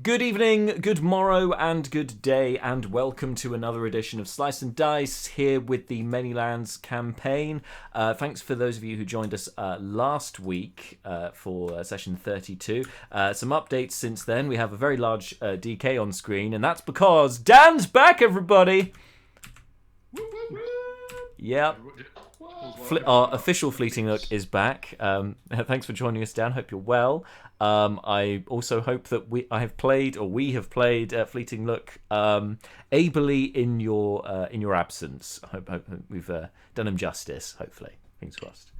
Good evening, good morrow, and good day, and welcome to another edition of Slice and Dice here with the Manylands campaign. Thanks for those of you who joined us last week for session 32. Some updates since then. We have a very large DK on screen, and that's because Dan's back, everybody! Yep. Our official Fleeting Look is back. Thanks for joining us, Dan. Hope you're well. I also hope that we have played Fleeting Look ably in your absence. I hope we've done him justice. Hopefully, fingers crossed.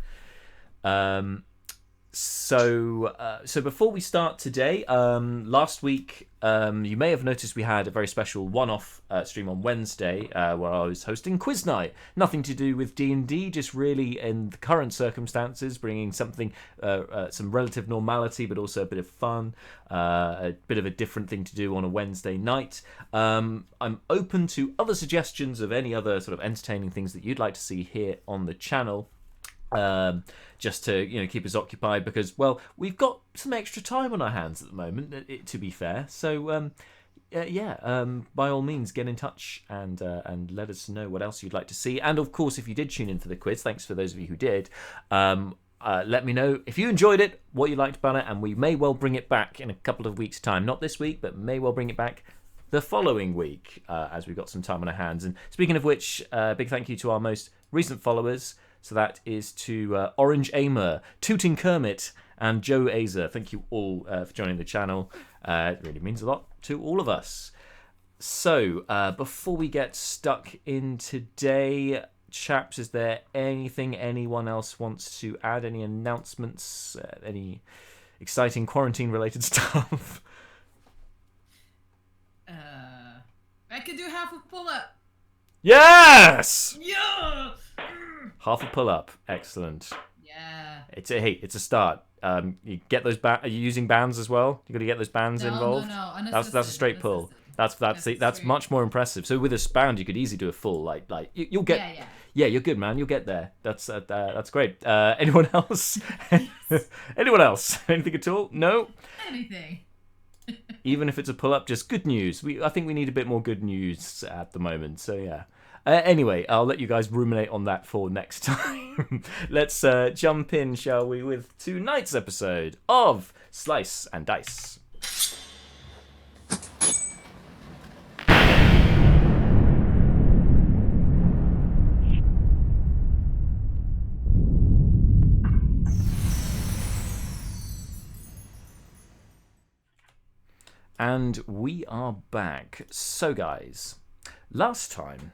So before we start today, last week you may have noticed we had a very special one-off stream on Wednesday where I was hosting Quiz Night. Nothing to do with D&D, just really in the current circumstances, bringing something, some relative normality, but also a bit of fun, a bit of a different thing to do on a Wednesday night. I'm open to other suggestions of any other sort of entertaining things that you'd like to see here on the channel. Just to keep us occupied, because we've got some extra time on our hands at the moment, to be fair. So by all means get in touch and let us know what else you'd like to see. And of course, if you did tune in for the quiz, thanks for those of you who did. Let me know if you enjoyed it, what you liked about it, and we may well bring it back in a couple of weeks' time. Not this week, but may well bring it back the following week, as we've got some time on our hands. And speaking of which, big thank you to our most recent followers. So that is to Orange Aimer, Tooting Kermit, and Joe Azer. Thank you all for joining the channel. It really means a lot to all of us. So before we get stuck in today, chaps, is there anything anyone else wants to add? Any announcements? Any exciting quarantine-related stuff? I could do half a pull-up. Yes! Yeah! Half a pull-up. Excellent. Yeah. It's a start. You get those are you using bands as well? You got to get those bands involved. No. That's a straight pull. That's much more impressive. So with a band, you could easily do a full. Like you'll get. Yeah, you're good, man. You'll get there. That's great. Anyone else? Anyone else? Anything at all? No. Anything. Even if it's a pull-up, just good news. I think we need a bit more good news at the moment. So yeah. Anyway, I'll let you guys ruminate on that for next time. Let's jump in, shall we, with tonight's episode of Slice and Dice. And we are back. So, guys, last time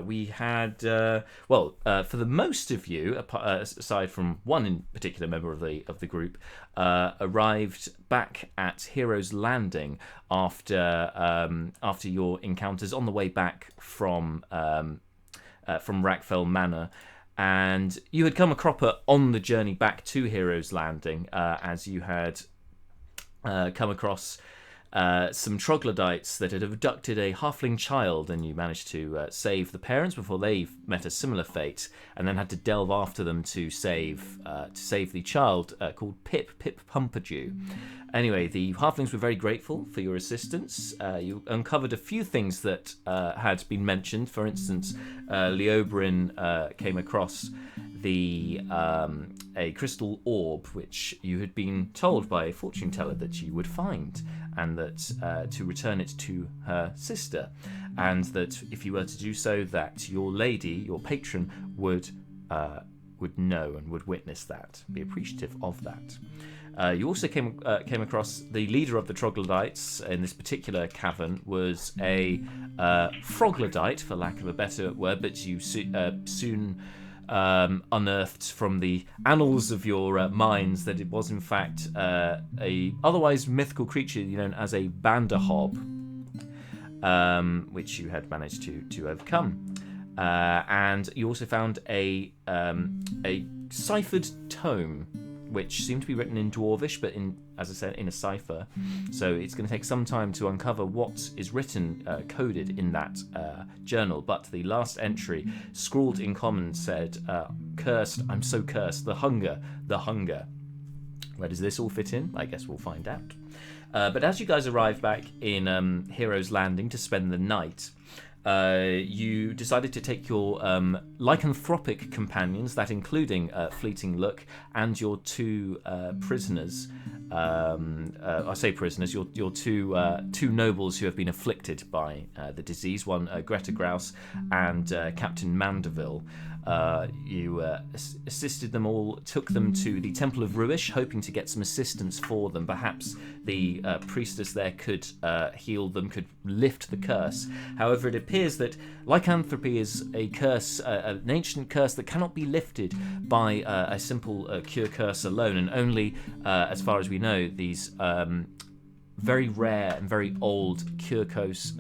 we had, for the most of you, aside from one in particular member of the group, arrived back at Heroes Landing after your encounters on the way back from Rackfell Manor. And you had come a cropper on the journey back to Heroes Landing, as you had come across some troglodytes that had abducted a halfling child, and you managed to save the parents before they met a similar fate, and then had to delve after them to save the child called Pip Pumpadew. Anyway, the halflings were very grateful for your assistance. You uncovered a few things that had been mentioned. For instance, Leobrin came across a crystal orb, which you had been told by a fortune teller that you would find, and that to return it to her sister, and that if you were to do so, that your lady, your patron, would know and would witness that, be appreciative of that. You also came across the leader of the troglodytes in this particular cavern was a froglodyte, for lack of a better word, but you soon unearthed from the annals of your minds that it was in fact a otherwise mythical creature known as a banderhob, which you had managed to overcome. And you also found a ciphered tome which seem to be written in Dwarvish, but as I said, in a cipher. So it's going to take some time to uncover what is written, coded in that journal. But the last entry, scrawled in common, said, "Cursed, I'm so cursed, the hunger. Where does this all fit in? I guess we'll find out. But as you guys arrive back in Hero's Landing to spend the night, you decided to take your lycanthropic companions, that including Fleeting Look, and your two prisoners. I say prisoners, your two nobles who have been afflicted by the disease. One, Greta Grouse, and Captain Mandeville. You assisted them all, took them to the Temple of Ruish, hoping to get some assistance for them. Perhaps the priestess there could heal them, could lift the curse. However, it appears that lycanthropy is a curse, an ancient curse that cannot be lifted by a simple cure curse alone, and only, as far as we know, these very rare and very old cure curse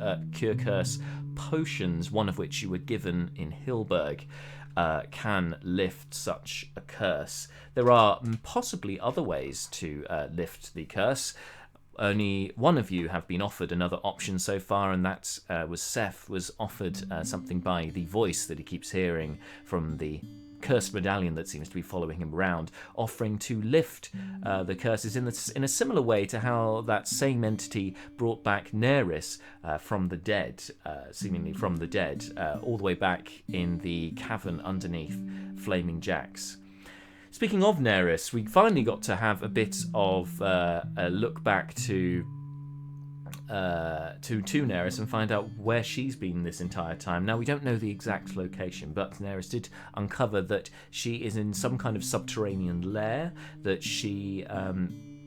potions, one of which you were given in Hilberg, can lift such a curse. There are possibly other ways to lift the curse. Only one of you have been offered another option so far, and that was Seth, was offered something by the voice that he keeps hearing from the cursed medallion that seems to be following him around, offering to lift the curses in a similar way to how that same entity brought back Naeris from the dead, seemingly from the dead, all the way back in the cavern underneath Flaming Jacks. Speaking of Naeris, we finally got to have a bit of a look back to Naeris and find out where she's been this entire time. Now, we don't know the exact location, but Naeris did uncover that she is in some kind of subterranean lair, that she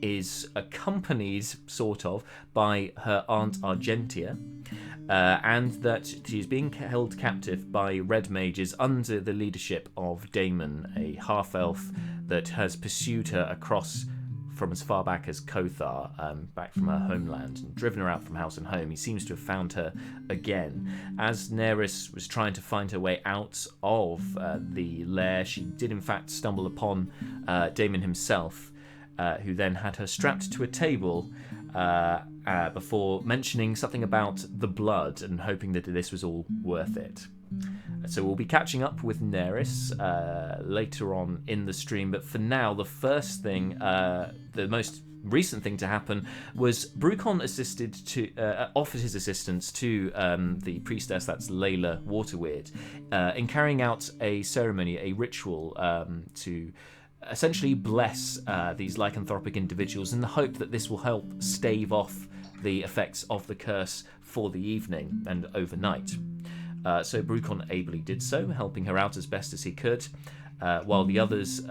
is accompanied, sort of, by her Aunt Argentia, and that she's being held captive by red mages under the leadership of Damon, a half-elf that has pursued her across from as far back as Kothar, back from her homeland, and driven her out from house and home. He seems to have found her again. As Naeris was trying to find her way out of the lair, she did in fact stumble upon Damon himself, who then had her strapped to a table before mentioning something about the blood and hoping that this was all worth it. So we'll be catching up with Naeris later on in the stream, but for now, the first thing, the most recent thing to happen, was Brukon offered his assistance to the priestess, that's Layla Waterweird, in carrying out a ceremony, a ritual to essentially bless these lycanthropic individuals in the hope that this will help stave off the effects of the curse for the evening and overnight. So Brukon ably did so, helping her out as best as he could, while the others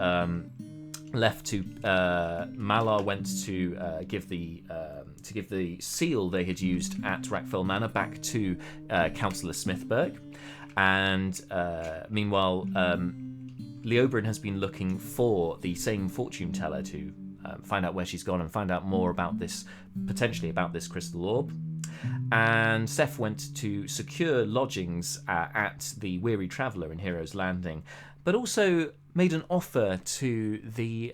left to Malar went to give the seal they had used at Rackfell Manor back to Councillor Smithberg, and meanwhile Leobrin has been looking for the same fortune teller to find out where she's gone and find out more about this, potentially about this crystal orb. And Seth went to secure lodgings at the Weary Traveller in Hero's Landing, but also made an offer to the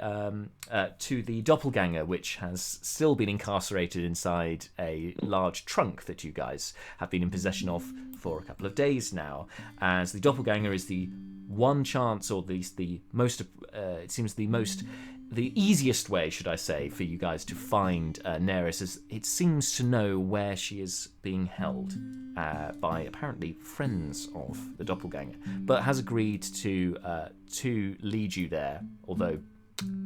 doppelganger, which has still been incarcerated inside a large trunk that you guys have been in possession of for a couple of days now. As the doppelganger is the one chance, or the most, it seems the easiest way, should I say, for you guys to find Naeris, is it seems to know where she is being held by apparently friends of the doppelganger, but has agreed to lead you there, although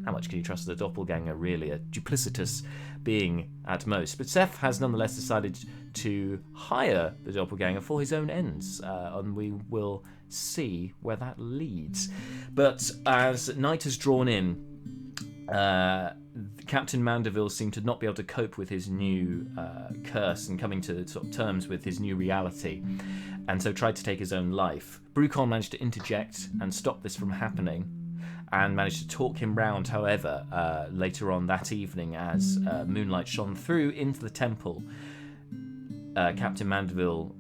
how much can you trust the doppelganger, really? A duplicitous being at most. But Seth has nonetheless decided to hire the doppelganger for his own ends, and we will see where that leads. But as night has drawn in, Captain Mandeville seemed to not be able to cope with his new curse and coming to sort of terms with his new reality, and so tried to take his own life. Brukon managed to interject and stop this from happening, and managed to talk him round, however, later on that evening as moonlight shone through into the temple. Captain Mandeville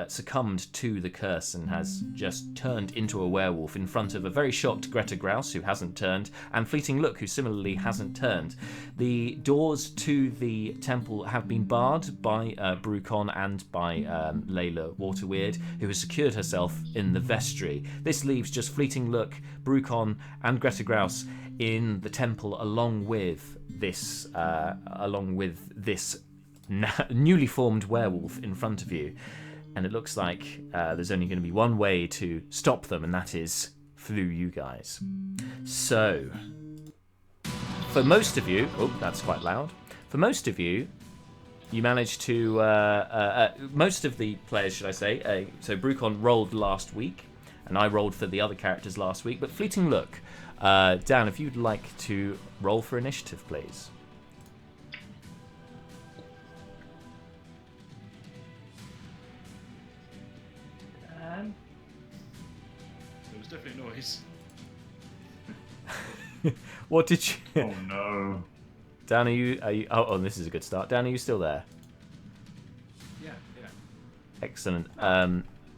succumbed to the curse and has just turned into a werewolf in front of a very shocked Greta Grouse, who hasn't turned, and Fleeting Look, who similarly hasn't turned. The doors to the temple have been barred by Brukon and by Layla Waterweird, who has secured herself in the vestry. This leaves just Fleeting Look, Brukon, and Greta Grouse in the temple, along with this newly formed werewolf in front of you. And it looks like there's only going to be one way to stop them, and that is through you guys. So, for most of you... Oh, that's quite loud. For most of you, you managed to... most of the players, should I say. So, Brukon rolled last week, and I rolled for the other characters last week. But Fleeting Look, Dan, if you'd like to roll for initiative, please. There was definitely a noise. What did you... Oh no. Dan, are you... Oh, this is a good start. Dan, are you still there? Yeah. Excellent.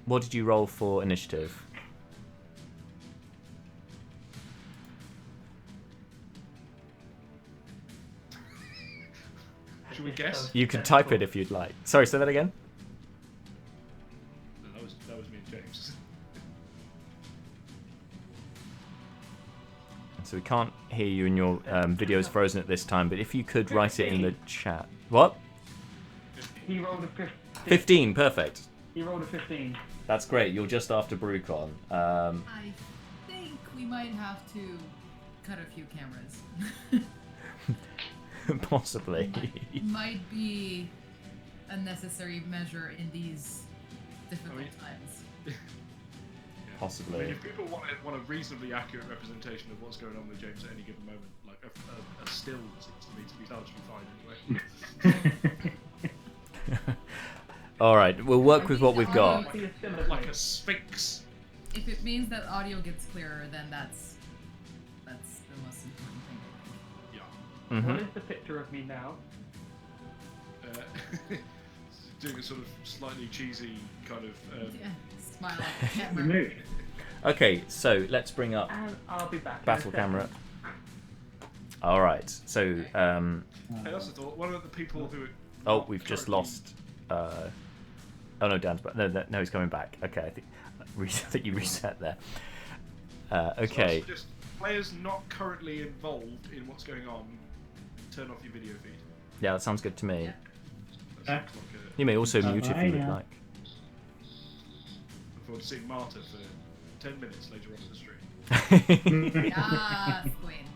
What did you roll for initiative? Should we guess? You can type it if you'd like. Sorry, say that again? No, that was me and James. So we can't hear you, and your video is frozen at this time, but if you could write it in the chat. What? He rolled a 15. 15, perfect. He rolled a 15. That's great. You're just after Brukon. I think we might have to cut a few cameras. Possibly. Might be a necessary measure in these difficult times. Yeah. Possibly. I mean, if people want a reasonably accurate representation of what's going on with James at any given moment, like a still seems to me to be largely fine anyway. All right, we'll work with what we've got. Like a sphinx. If it means that audio gets clearer, then that's the most important thing. Yeah. Mm-hmm. What is the picture of me now? Doing a sort of slightly cheesy kind of. Yeah, smile at the camera. Removed. Okay, so let's bring up And I'll be back. in a battle second. camera. All right, so I also thought one of the people who. oh, we've just lost. Oh no, Dan's back. No, he's coming back. Okay, I think you reset there. Okay. So just players not currently involved in what's going on, turn off your video feed. Yeah, that sounds good to me. Yeah. That sounds like You may also mute if you would yeah. like. look forward to seeing Marta for 10 minutes later on in the stream. Yes, queen.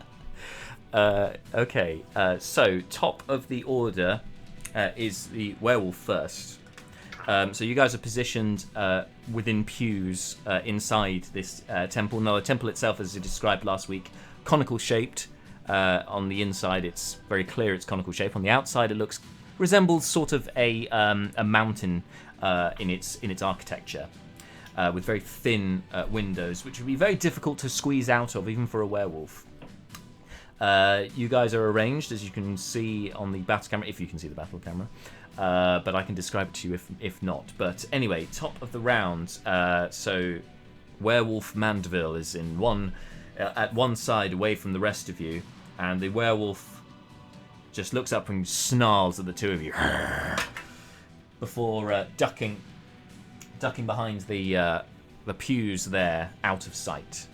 Okay, so top of the order is the werewolf first. So you guys are positioned within pews inside this temple. Now, the temple itself, as you described last week, conical shaped. On the inside, it's very clear it's conical shape. On the outside, it resembles sort of a mountain in its architecture, with very thin windows, which would be very difficult to squeeze out of, even for a werewolf. You guys are arranged, as you can see on the battle camera, if you can see the battle camera. But I can describe it to you if not. But anyway, top of the round. So Werewolf Mandeville is at one side away from the rest of you, and the werewolf just looks up and snarls at the two of you before ducking behind the pews there, out of sight.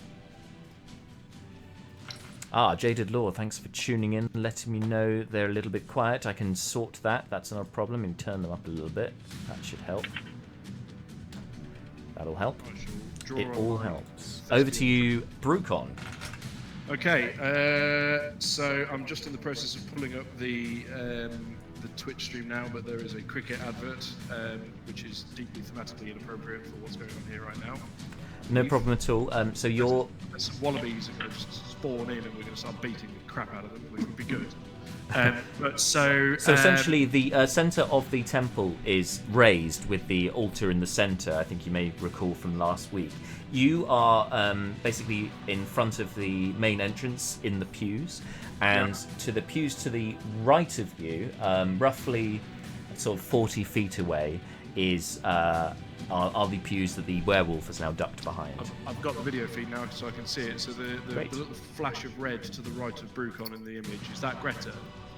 Jaded Law, thanks for tuning in, letting me know they're a little bit quiet. I can sort that, that's not a problem, and turn them up a little bit. That should help. That'll help. I shall draw It on all my helps. Over to you, Brukon. Okay, so I'm just in the process of pulling up the Twitch stream now, but there is a cricket advert, which is deeply thematically inappropriate for what's going on here right now. No problem at all. So you're... Some wallabies are going to just spawn in, and we're going to start beating the crap out of them, which would be good. So essentially, the centre of the temple is raised with the altar in the centre. I think you may recall from last week. You are basically in front of the main entrance in the pews, and to the pews to the right of you, roughly sort of 40 feet away, is are the pews that the werewolf has now ducked behind. I've got the video feed now so I can see it. So the little flash of red to the right of Brukon in the image, is that Greta?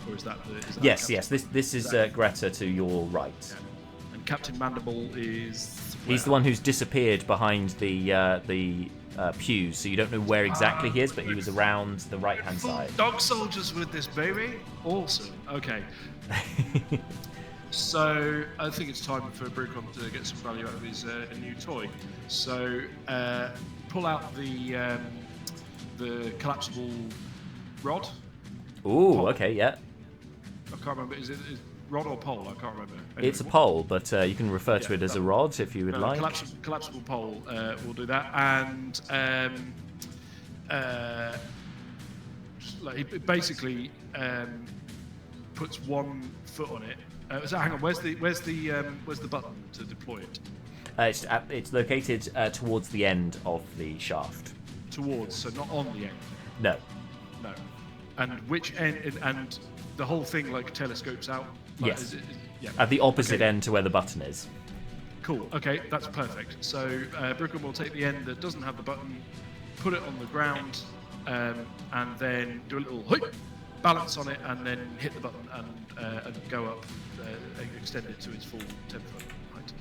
Or is that the... Is that Yes, Captain? yes. This is Greta to your right. Yeah. And Captain Mandible is... He's the one who's disappeared behind the pews, so you don't know where exactly he is, but he was around the right-hand side. Dog soldiers with this baby? Awesome. Okay. So I think it's time for Brukon to get some value out of his new toy. So pull out the collapsible rod. Ooh, Pole. okay, yeah. I can't remember. Is rod or pole? I can't remember. Anyway, It's a pole, but you can refer to it as a rod if you would like. Collapsible pole. We'll do that, and it basically puts 1 foot on it. So hang on, where's the button to deploy it? It's located towards the end of the shaft. Towards, so not on the end. No. No. And which end? And the whole thing like telescopes out. Like, Yes. Yeah. At the opposite Okay. end to where the button is. Cool. Okay, that's perfect. So Brukon will take the end that doesn't have the button, put it on the ground, and then do a little balance on it, and then hit the button and go up, extend it to its full 10-foot height.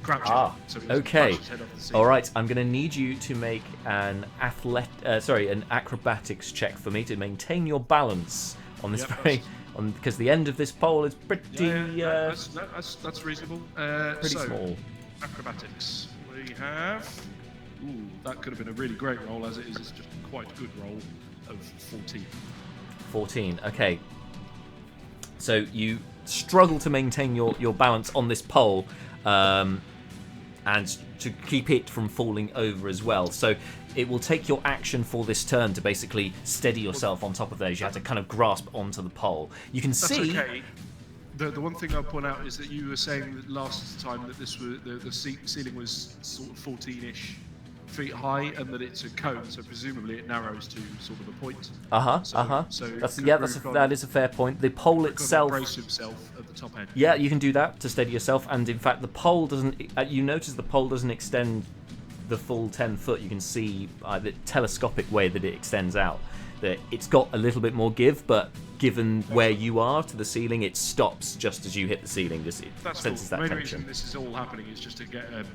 Crouching. So he doesn't Okay. crash his head off the seat. All right. I'm going to need you to make an acrobatics check for me to maintain your balance on this Yep, because the end of this pole is pretty That's reasonable. pretty So, small. acrobatics. We have. Ooh, that could have been a really great roll. As it is, it's just quite a good roll of 14. 14. Okay. So you struggle to maintain your balance on this pole, and to keep it from falling over as well. So it will take your action for this turn to basically steady yourself on top of those. You have to kind of grasp onto the pole. You can That's see. okay. The one thing I'll point out is that you were saying that last time that this was the ceiling was sort of 14-ish feet high, and that it's a cone, so presumably it narrows to sort of a point. So That is a fair point. The pole Brukon itself. brace himself at the top end. Yeah, you can do that to steady yourself, and in fact, the pole doesn't. You notice the pole doesn't extend the full 10 foot. You can see the telescopic way that it extends out. That it's got a little bit more give, but given where you are to the ceiling, it stops just as you hit the ceiling. Just it That's senses cool. that The main tension. reason this is all happening is just to get an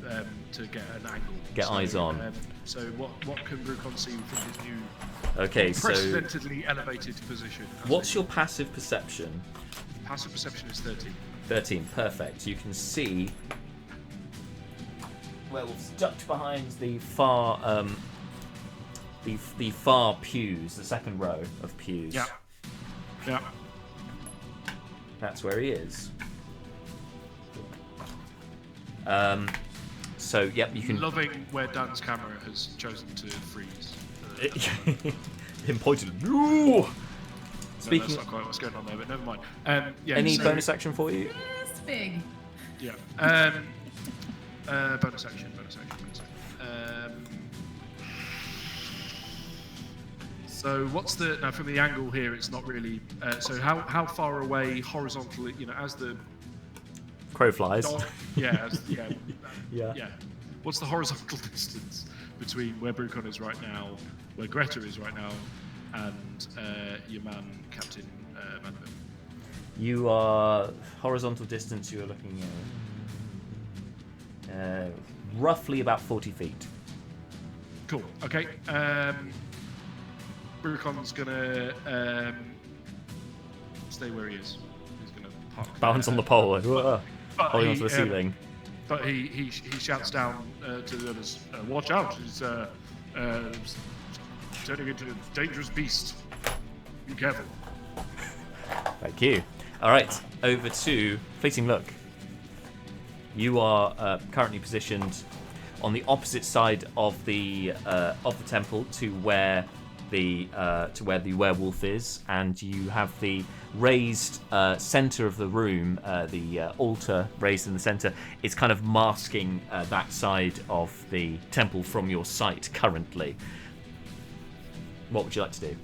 angle. Get eyes on. So what can Brukon see from his new Okay, so unprecedentedly elevated position? what's your passive perception? Passive perception is 13. 13, perfect. You can see werewolves ducked behind the far the far pews, the second row of pews. Yeah. Yeah. That's where he is. So yep, you can Loving where Dan's camera has chosen to freeze. him pointed. No! Speaking. That's not quite what's going on there, but never mind. Yeah, Any so- bonus action for you? It's big. Yeah. Bonus action. So what's now from the angle here? It's not really. So how far away horizontally? As the Crow flies. dog. Yeah. Yeah. What's the horizontal distance between where Brukon is right now, where Greta is right now, and your man Captain Mandible? You are horizontal distance. You are looking at roughly about 40 feet. Cool. Okay. Brukon's gonna stay where he is. He's gonna park. Balance on the pole, like, But holding onto the ceiling. But he shouts down to the others, "Watch out! He's turning into a dangerous beast. Be careful." Thank you. All right, over to Fleeting Look. You are currently positioned on the opposite side of the temple to where the werewolf is, and you have the raised center of the room, the altar raised in the center. It's kind of masking that side of the temple from your sight currently. What would you like to do?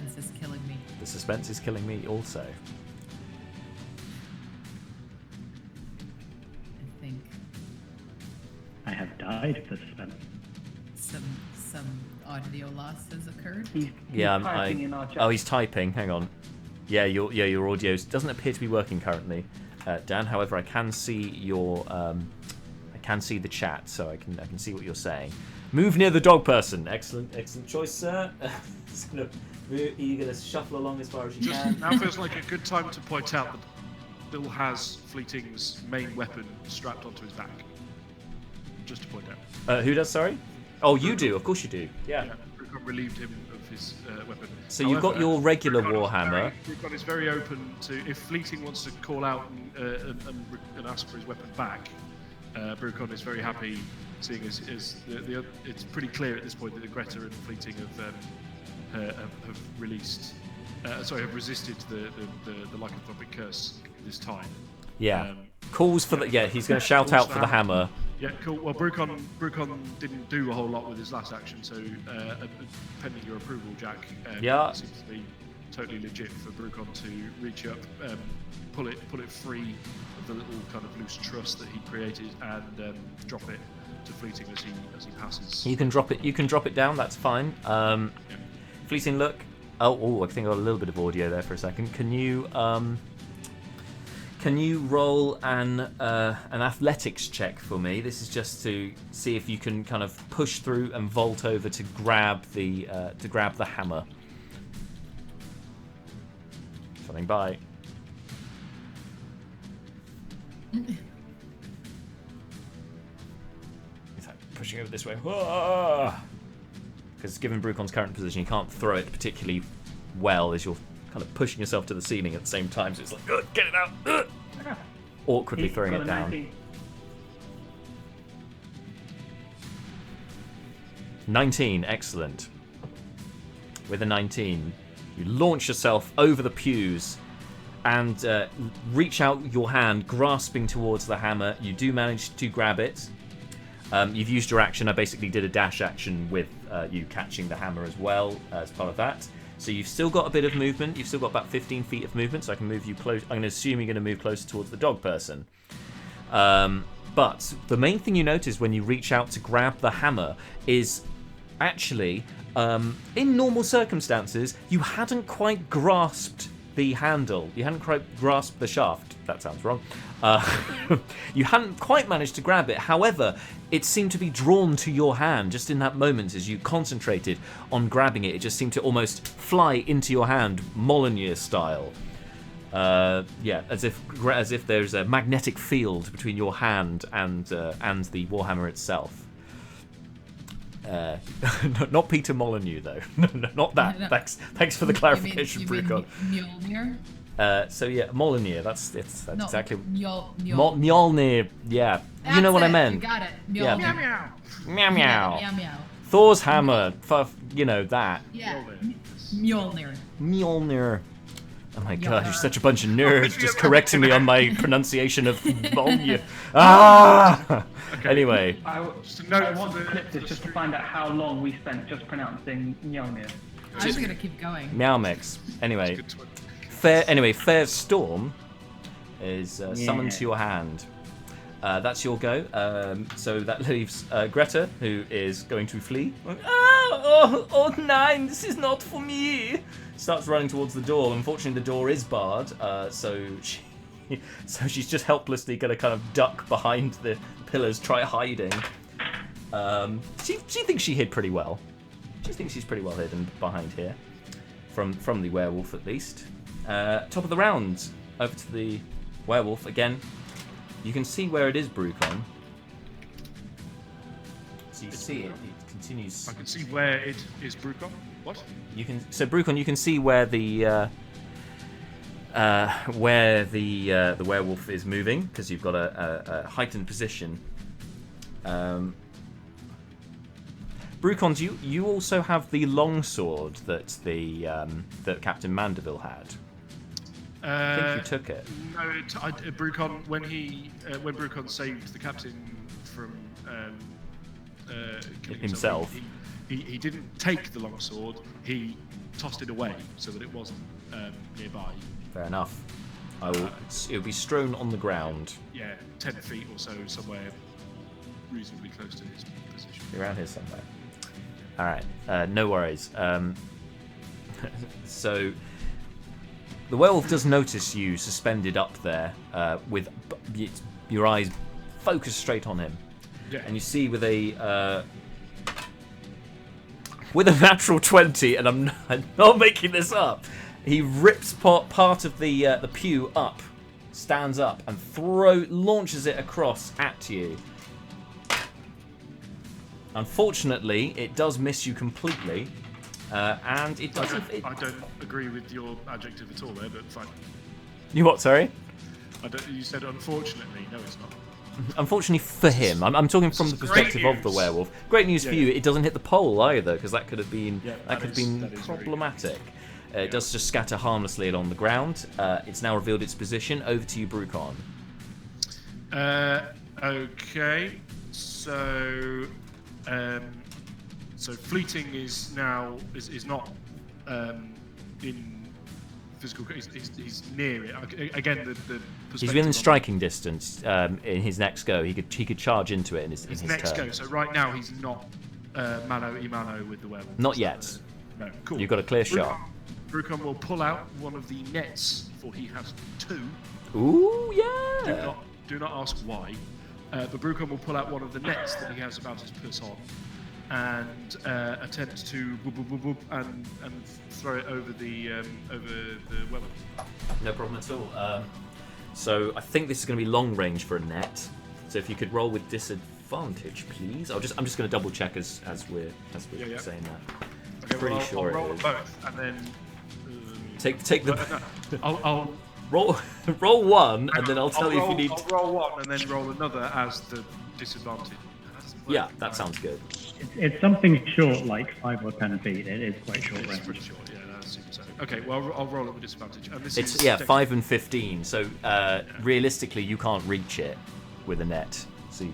suspense is killing me. The suspense is killing me also. I think I have died for suspense. some audio loss has occurred. He's Yeah, typing in our chat. Oh, he's typing. Hang on. Yeah, your audio doesn't appear to be working currently, Dan. However, I can see your I can see the chat, so I can see what you're saying. Move near the dog person. Excellent choice, sir. You're gonna shuffle along as far as you can. Now feels like a good time to point out that Bill has Fleeting's main weapon strapped onto his back. Just to point out. Who does? Sorry. Oh, you do. Of course you do. Yeah. Brukon relieved him of his weapon. So you've got your regular warhammer. Brukon is very open to, if Fleeting wants to call out and ask for his weapon back, Brukon is very happy, seeing as it's pretty clear at this point that Greta and Fleeting have released, have resisted the lycanthropic curse this time. Yeah. Calls for the. Yeah, he's going to shout out for the hammer. Yeah, cool. Well, Brukon didn't do a whole lot with his last action, so pending your approval, Jack, Yeah. it seems to be totally legit for Brukon to reach up, pull it free of the little kind of loose truss that he created, and drop it to Fleeting as he passes. You can drop it. You can drop it down. That's fine. Fleeting, look. Oh, I think I got a little bit of audio there for a second. Can you roll an athletics check for me? This is just to see if you can kind of push through and vault over to grab the hammer. Something by. He's like pushing over this way. Because given Brukon's current position, you can't throw it particularly well as you're kind of pushing yourself to the ceiling at the same time, so it's like, get it out! Awkwardly He's throwing got it a down. 19. 19, excellent. With a 19, you launch yourself over the pews and reach out your hand, grasping towards the hammer. You do manage to grab it. You've used your action. I basically did a dash action with you catching the hammer as well as part of that. So you've still got a bit of movement. You've still got about 15 feet of movement, so I can move you close. I'm going to assume you're going to move closer towards the dog person. But the main thing you notice when you reach out to grab the hammer is actually, in normal circumstances, you hadn't quite grasped the handle. You hadn't quite grasped the shaft. That sounds wrong. You hadn't quite managed to grab it. However, it seemed to be drawn to your hand just in that moment as you concentrated on grabbing it. It just seemed to almost fly into your hand, Molyneux style. As if there's a magnetic field between your hand and the warhammer itself. Not Peter Molyneux though. No, not that. No. Thanks for the clarification, Brukon. Mjolnir? Molyneux. That's exactly. Mjolnir. Yeah. That's You know what I it, meant. You got it. Yeah. Mjolnir. Meow meow. Meow meow. Thor's hammer. You know that. Yeah. Mjolnir. Mjolnir. Oh my gosh, you're Yeah. such a bunch of nerds just correcting me on my pronunciation of Mjolnir. Ah! Okay. Anyway. I Just a note want for to the- clip for this the just to stream. find out how long we spent just pronouncing Mjolnir. I'm just gonna keep going. Meow mix. Anyway. Good to- Fair Storm is summoned to your hand. That's your go. So that leaves Greta, who is going to flee. Oh, nine, this is not for me. Starts running towards the door. Unfortunately, the door is barred, so she's just helplessly going to kind of duck behind the pillars, try hiding. She thinks she hid pretty well. She thinks she's pretty well hidden behind here, from the werewolf at least. Top of the round, over to the werewolf again. You can see where it is, Brukon. So you see it continues. I can see where it is, Brukon. What? Brukon, you can see where the werewolf is moving because you've got a heightened position. Brukon, you also have the longsword that that Captain Mandeville had. I think you took it. No, Brukon when Brukon saved the captain from killing Himself. He didn't take the longsword. He tossed it away so that it wasn't nearby. Fair enough. It'll be strewn on the ground. Yeah, 10 feet or so, somewhere reasonably close to his position. Around here somewhere. All right, no worries. So the werewolf does notice you suspended up there with your eyes focused straight on him, and you see with a natural 20, and I'm not making this up. He rips part of the pew up, stands up, and launches it across at you. Unfortunately, it does miss you completely, and it doesn't. I don't agree with your adjective at all there, but fine. You what? Sorry. You said unfortunately. No, it's not. Unfortunately for him, I'm talking from the perspective of the werewolf. Great news for you. It doesn't hit the pole either, because that could have been problematic. It does just scatter harmlessly along the ground. It's now revealed its position. Over to you, Brukon. Okay. So Fleeting is now is not in physical. He's near it. Again, the he's within striking distance. In his next go, he could charge into it in his next turn. go. So right now he's not mano a mano with the werewolf. Not yet. No. Cool. You've got a clear shot. Brukon will pull out one of the nets, for he has 2. Ooh, yeah. Do not ask why. But Brukon will pull out one of the nets that he has about his puss on, and attempt to and throw it over the werewolf. No problem at all. So I think this is going to be long range for a net. So if you could roll with disadvantage, please. I'm just going to double check as we're saying that. Okay, Pretty I'll sure roll it is. both, and then take the. No, I'll roll one, and then I'll tell you if you need. I'll roll one and then roll another as the disadvantage. Yeah, that sounds good. It's something short, like 5 or 10 feet. It is quite short It's range. pretty short, yeah, that seems so. Okay, well, I'll roll it with disadvantage. And this It's is 5 and 15. So realistically, you can't reach it with a net. So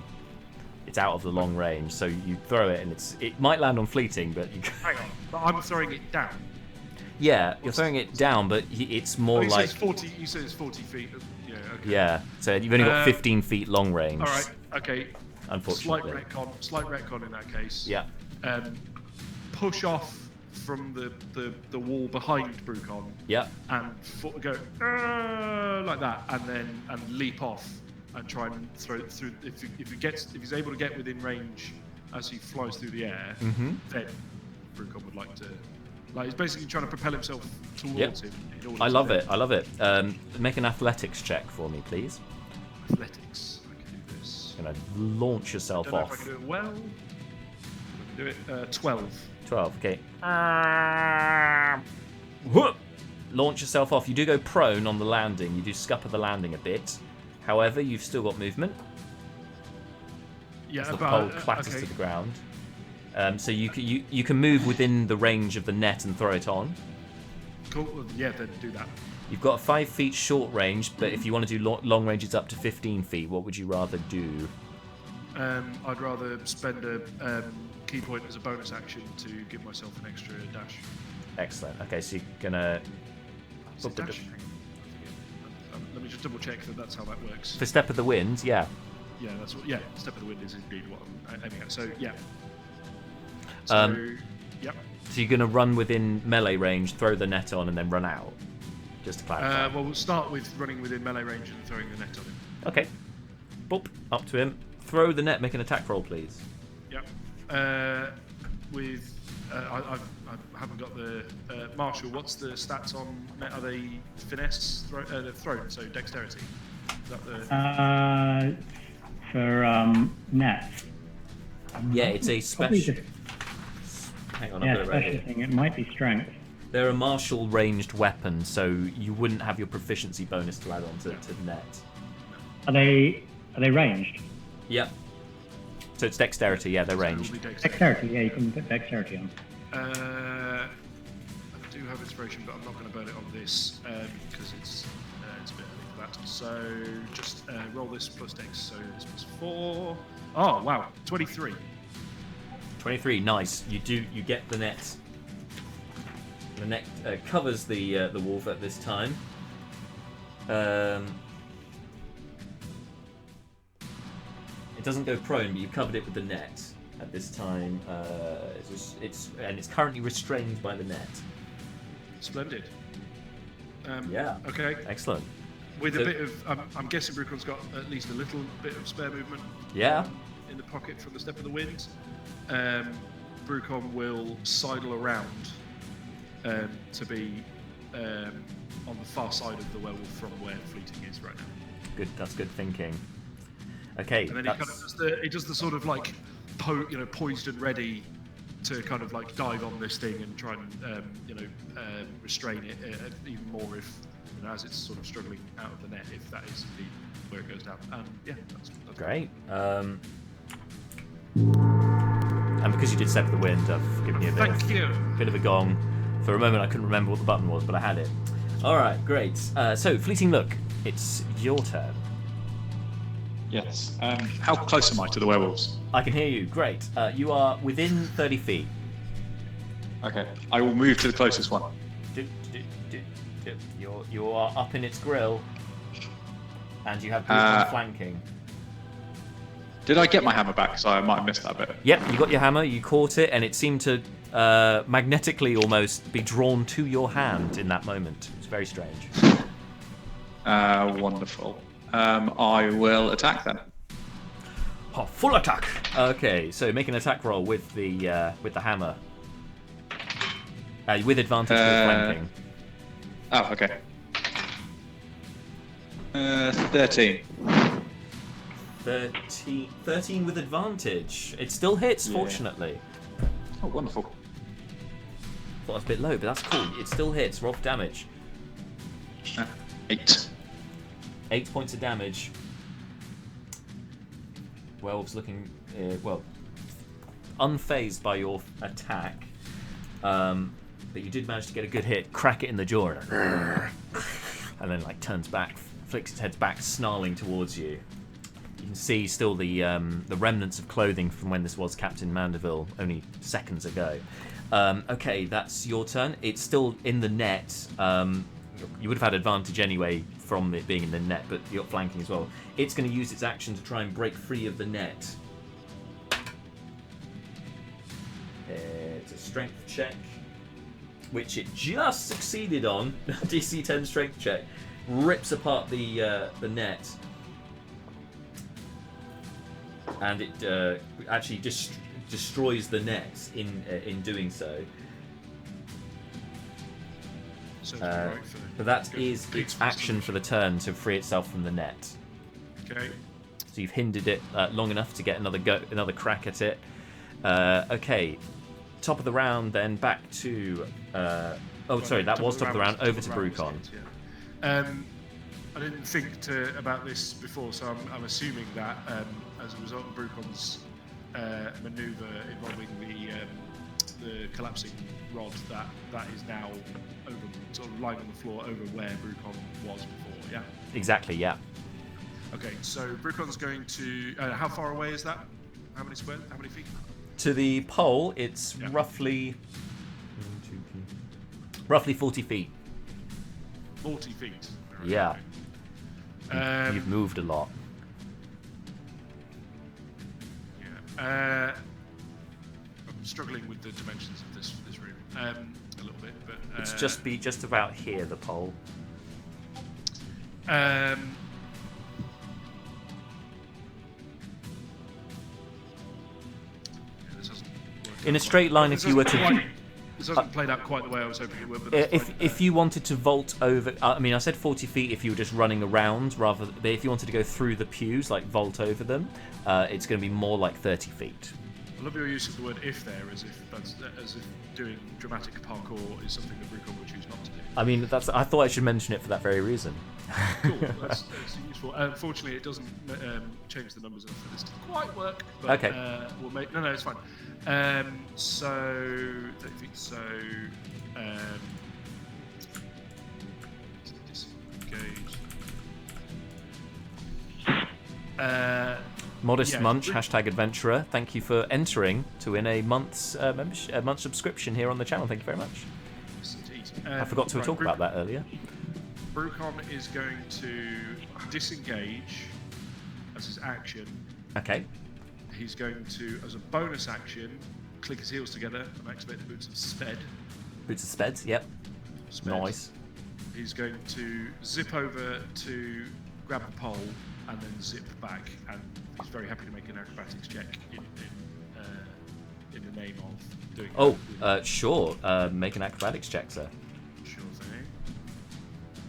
it's out of the long range. So you throw it, and it might land on Fleeting, but you. Hang on, but I'm throwing it down. Yeah, you're throwing it down, but it's more you like. Said 40, you said it's 40 feet. Yeah, okay. Yeah, so you've only got 15 feet long range. All right, okay. Unfortunately. Slight retcon in that case. Yeah. Push off from the wall behind Brukon. Yeah. And go like that, and leap off and try and throw it through. If he's able to get within range as he flies through the air, then Brukon would like to. He's basically trying to propel himself towards him. I love it. Make an athletics check for me, please. Athletics. I can do this. You're gonna launch yourself Don't know off. if I can do it well. I can do it. 12. 12. Okay. Launch yourself off. You do go prone on the landing. You do scupper the landing a bit. However, you've still got movement. Yeah, as the pole clatters to the ground. So you can move within the range of the net and throw it on. Cool. Yeah, then do that. You've got a 5 feet short range, but if you want to do long range, it's up to 15 feet. What would you rather do? I'd rather spend a key point as a bonus action to give myself an extra dash. Excellent. Okay, so you're gonna. Dash? Let me just double check that that's how that works. For Step of the Wind, yeah. Yeah, that's what. Yeah, Step of the Wind is indeed what I'm aiming at. So yeah. So yep. So you're gonna run within melee range, throw the net on, and then run out. Just to clarify. Well, we'll start with running within melee range and throwing the net on him. Okay. Boop, up to him. Throw the net. Make an attack roll, please. Yep. I haven't got the Marshall. What's the stats on net? Are they finesse thrown? So dexterity. Is that the? For net. Yeah, it's a special. Hang on, I've got it right here. Thing. It might be strength. They're a martial ranged weapon, so you wouldn't have your proficiency bonus to add on to the net. Are they ranged? Yep. So it's dexterity, yeah, they're ranged. Dexterity, yeah, you can put dexterity on. I do have inspiration, but I'm not going to burn it on this because it's a bit early for that. So just roll this plus dex. So this was 4. Oh wow, 23. 23. Nice. You get the net. The net covers the wolf at this time. It doesn't go prone, but you've covered it with the net at this time. It's currently restrained by the net. Splendid. Yeah. Okay. Excellent. With a bit of, I'm guessing Brukon's got at least a little bit of spare movement. Yeah. In the pocket from the step of the wind. Brukon will sidle around to be on the far side of the werewolf from where Fleeting is right now. Good. That's good thinking. Okay. And then he does the sort of like, poised and ready to kind of like dive on this thing and try and restrain it even more if as it's sort of struggling out of the net, if that is indeed where it goes down. That's great. And because you did step of the wind, I've given you a bit of a gong. For a moment, I couldn't remember what the button was, but I had it. All right, great. So, Fleeting Look, it's your turn. Yes. How close am I to the werewolves? I can hear you. Great. You are within 30 feet. Okay. I will move to the closest one. You are up in its grill, and you have Brukon flanking. Did I get my hammer back? Because I might have missed that bit. Yep, you got your hammer, you caught it, and it seemed to magnetically almost be drawn to your hand in that moment. It's very strange. Wonderful. I will attack then. Oh, full attack! Okay, so make an attack roll with the hammer. With advantage for flanking. Oh, okay. 13. 13 with advantage. It still hits, fortunately. Oh, wonderful. Thought it was a bit low, but that's cool. It still hits. Roll for damage. 8. 8 points of damage. Werewolf's looking, unfazed by your attack. But you did manage to get a good hit, crack it in the jaw, and then turns back, flicks its head back, snarling towards you. You can see still the remnants of clothing from when this was Captain Mandeville only seconds ago. Okay, that's your turn. It's still in the net. You would have had advantage anyway from it being in the net, but you're flanking as well. It's going to use its action to try and break free of the net. It's a strength check, which it just succeeded on. DC 10 strength check. Rips apart the net. And it actually destroys the net in doing so. But that is its action for the turn to free itself from the net. Okay. So you've hindered it long enough to get another crack at it. Okay. Top of the round, then back to. That was top of the round. Over to Brukon. I didn't think about this before, so I'm assuming that as a result of Brukon's manoeuvre involving the collapsing rod, that is now over, sort of lying on the floor over where Brukon was before. Yeah. Exactly. Yeah. Okay, so Brukon's going to. How far away is that? How many square? How many feet? To the pole, it's roughly 40 feet. 40 feet. Yeah. You've moved a lot. Yeah. I'm struggling with the dimensions of this room a little bit, but It's just about here, the pole. This hasn't worked In a out straight line, if you were to. This hasn't played out quite the way I was hoping it would. But If you wanted to vault over, I said 40 feet if you were just running around, but if you wanted to go through the pews, like vault over them, it's going to be more like 30 feet. I love your use of the word "if" there, as if doing dramatic parkour is something that Brukon would choose not to do. I mean, I thought I should mention it for that very reason. Cool, that's useful. Unfortunately, it doesn't change the numbers enough for this to quite work. But, Okay. We'll make no, it's fine. So 30 feet. So disengage. Modest Yeah, Munch, hashtag adventurer. Thank you for entering to win a month's membership, a month subscription here on the channel. Thank you very much. Yes, indeed. I forgot to talk about that earlier. Brukon is going to disengage as his action. Okay. He's going to, as a bonus action, click his heels together and activate the Boots of Sped. Boots of Speds, yep. Sped. Nice. He's going to zip over to grab the pole and then zip back, and he's very happy to make an acrobatics check in the name of doing that. Sure. Make an acrobatics check, sir. Sure thing.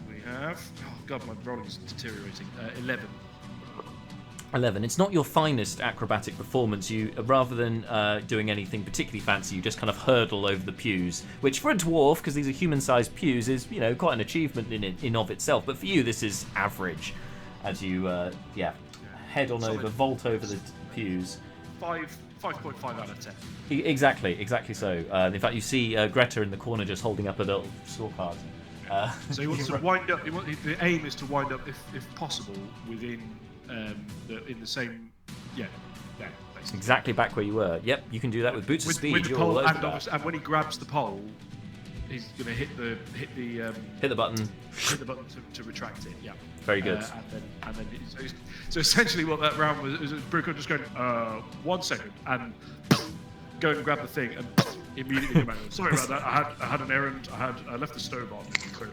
We have... Oh, God, my rolling is deteriorating. 11. 11. It's not your finest acrobatic performance. You, rather than doing anything particularly fancy, you just kind of hurdle over the pews, which for a dwarf, because these are human-sized pews, is quite an achievement in of itself. But for you, this is average, as you head on Solid. over, vault over the pews. 5.5 out of 10. Exactly so. In fact, you see Greta in the corner just holding up a little scorecard. So he wants to wind up. The aim is to wind up, if possible, within in the same. Yeah, basically. Exactly back where you were. Yep, you can do that with Boots of Speed. With the You're pole, all over and, that. and when he grabs the pole, he's going to hit the Hit the button. hit the button to retract it. Yeah. Very good. And then so essentially what that round was Brukon just going 1 second and go and grab the thing and immediately come out. Sorry about that. I had an errand. I left the stove on.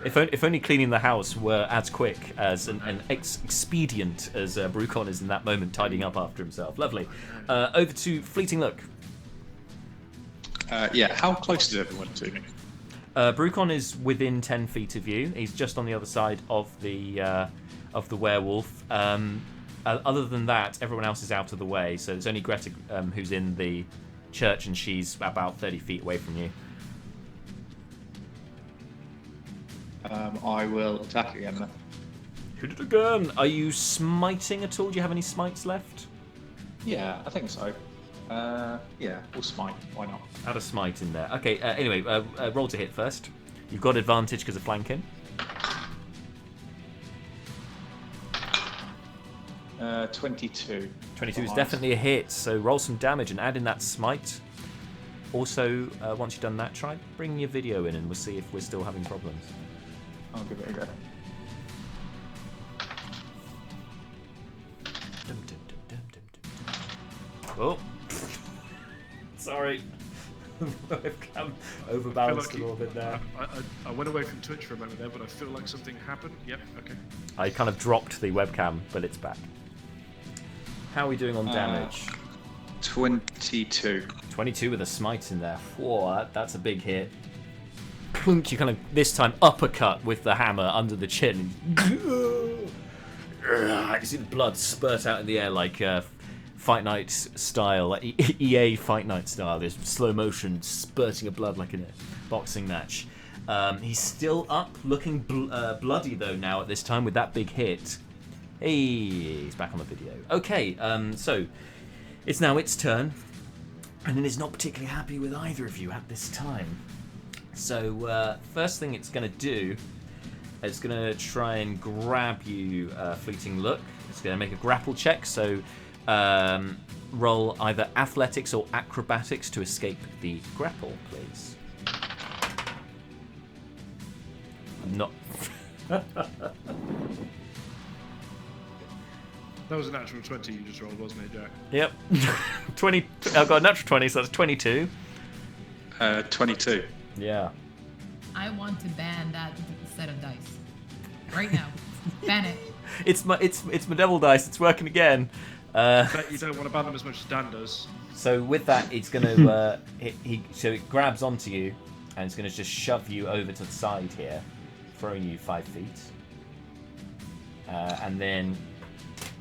If only cleaning the house were as quick as an expedient as Brukon is in that moment, tidying up after himself. Lovely. Over to Fleeting Look. How close is everyone to me? Brukon is within 10 feet of you. He's just on the other side of the werewolf. Other than that, everyone else is out of the way. So it's only Greta who's in the church, and she's about 30 feet away from you. I will attack again then. Hit it again. Are you smiting at all? Do you have any smites left? Yeah, I think so. We'll smite. Why not? Add a smite in there. Okay, anyway, roll to hit first. You've got advantage because of flanking. 22. 22 is definitely a hit, so roll some damage and add in that smite. Also, once you've done that, try bring your video in and we'll see if we're still having problems. I'll give it a go. Oh, sorry. I've overbalanced a little bit there. I went away from Twitch for a moment there, but I feel like something happened. Yep, okay. I kind of dropped the webcam, but it's back. How are we doing on damage? 22. 22 with a smite in there. Whoa, that's a big hit. Plunk, you kind of, this time, uppercut with the hammer under the chin. You see the blood spurt out in the air like Fight Night style, like EA Fight Night style. There's slow motion spurting of blood like in a boxing match. He's still up, looking bloody though now at this time with that big hit. Hey, he's back on the video. Okay, so it's now its turn, and it is not particularly happy with either of you at this time. So first thing it's going to do is going to try and grab you, Fleeting Look. It's going to make a grapple check, so roll either athletics or acrobatics to escape the grapple, please. Not. That was a natural 20 you just rolled, wasn't it, Jack? Yep. 20. I've got a natural 20, so that's 22. 22. Yeah. I want to ban that set of dice right now. Ban it. It's my devil dice. It's working again. Bet you don't want to ban them as much as Dan does. So with that, it's going to so it grabs onto you, and it's going to just shove you over to the side here, throwing you 5 feet, and then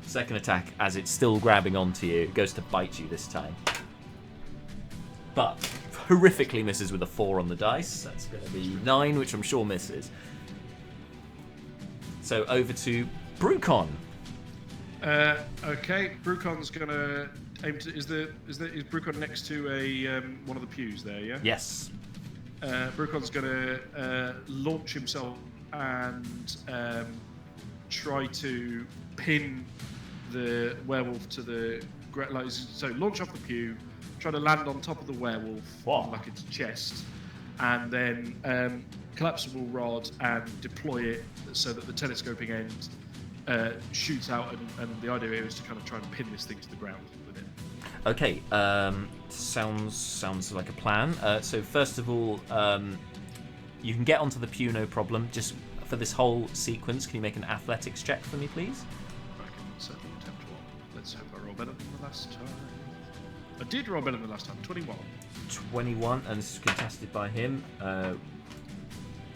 second attack, as it's still grabbing onto you, it goes to bite you this time, but horrifically misses with a 4 on the dice. That's going to be 9, which I'm sure misses. So over to Brukon. Okay, Brukon's gonna aim to. Is Brukon next to a one of the pews there? Yeah. Yes. Brukon's gonna launch himself and try to pin the werewolf to the like, so launch off the pew, try to land on top of the werewolf, What? like its chest, and then collapsible rod and deploy it so that the telescoping end shoots out, and the idea here is to kind of try and pin this thing to the ground with it. Okay, sounds like a plan. So first of all, you can get onto the pew, no problem. Just for this whole sequence, can you make an athletics check for me, please? I can certainly attempt one. Let's hope I roll better than the last time. I did roll better than the last time. 21. 21, and this is contested by him.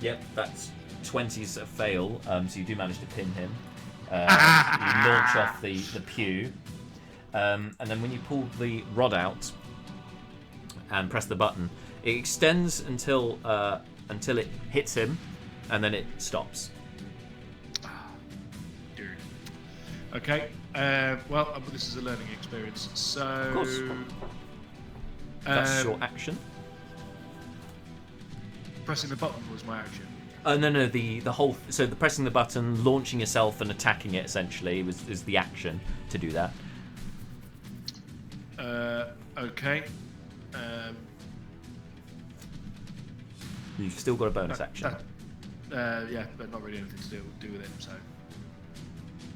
Yep, that's 20's a fail, so you do manage to pin him. You launch off the pew, and then when you pull the rod out and press the button, it extends until it hits him, and then it stops. Dude. Okay. Well, this is a learning experience. So. Of course. That's your action. Pressing the button was my action. No, the whole. So the pressing the button, launching yourself, and attacking it essentially is the action to do that. Okay. You've still got a bonus action. Yeah, but not really anything to do with it. So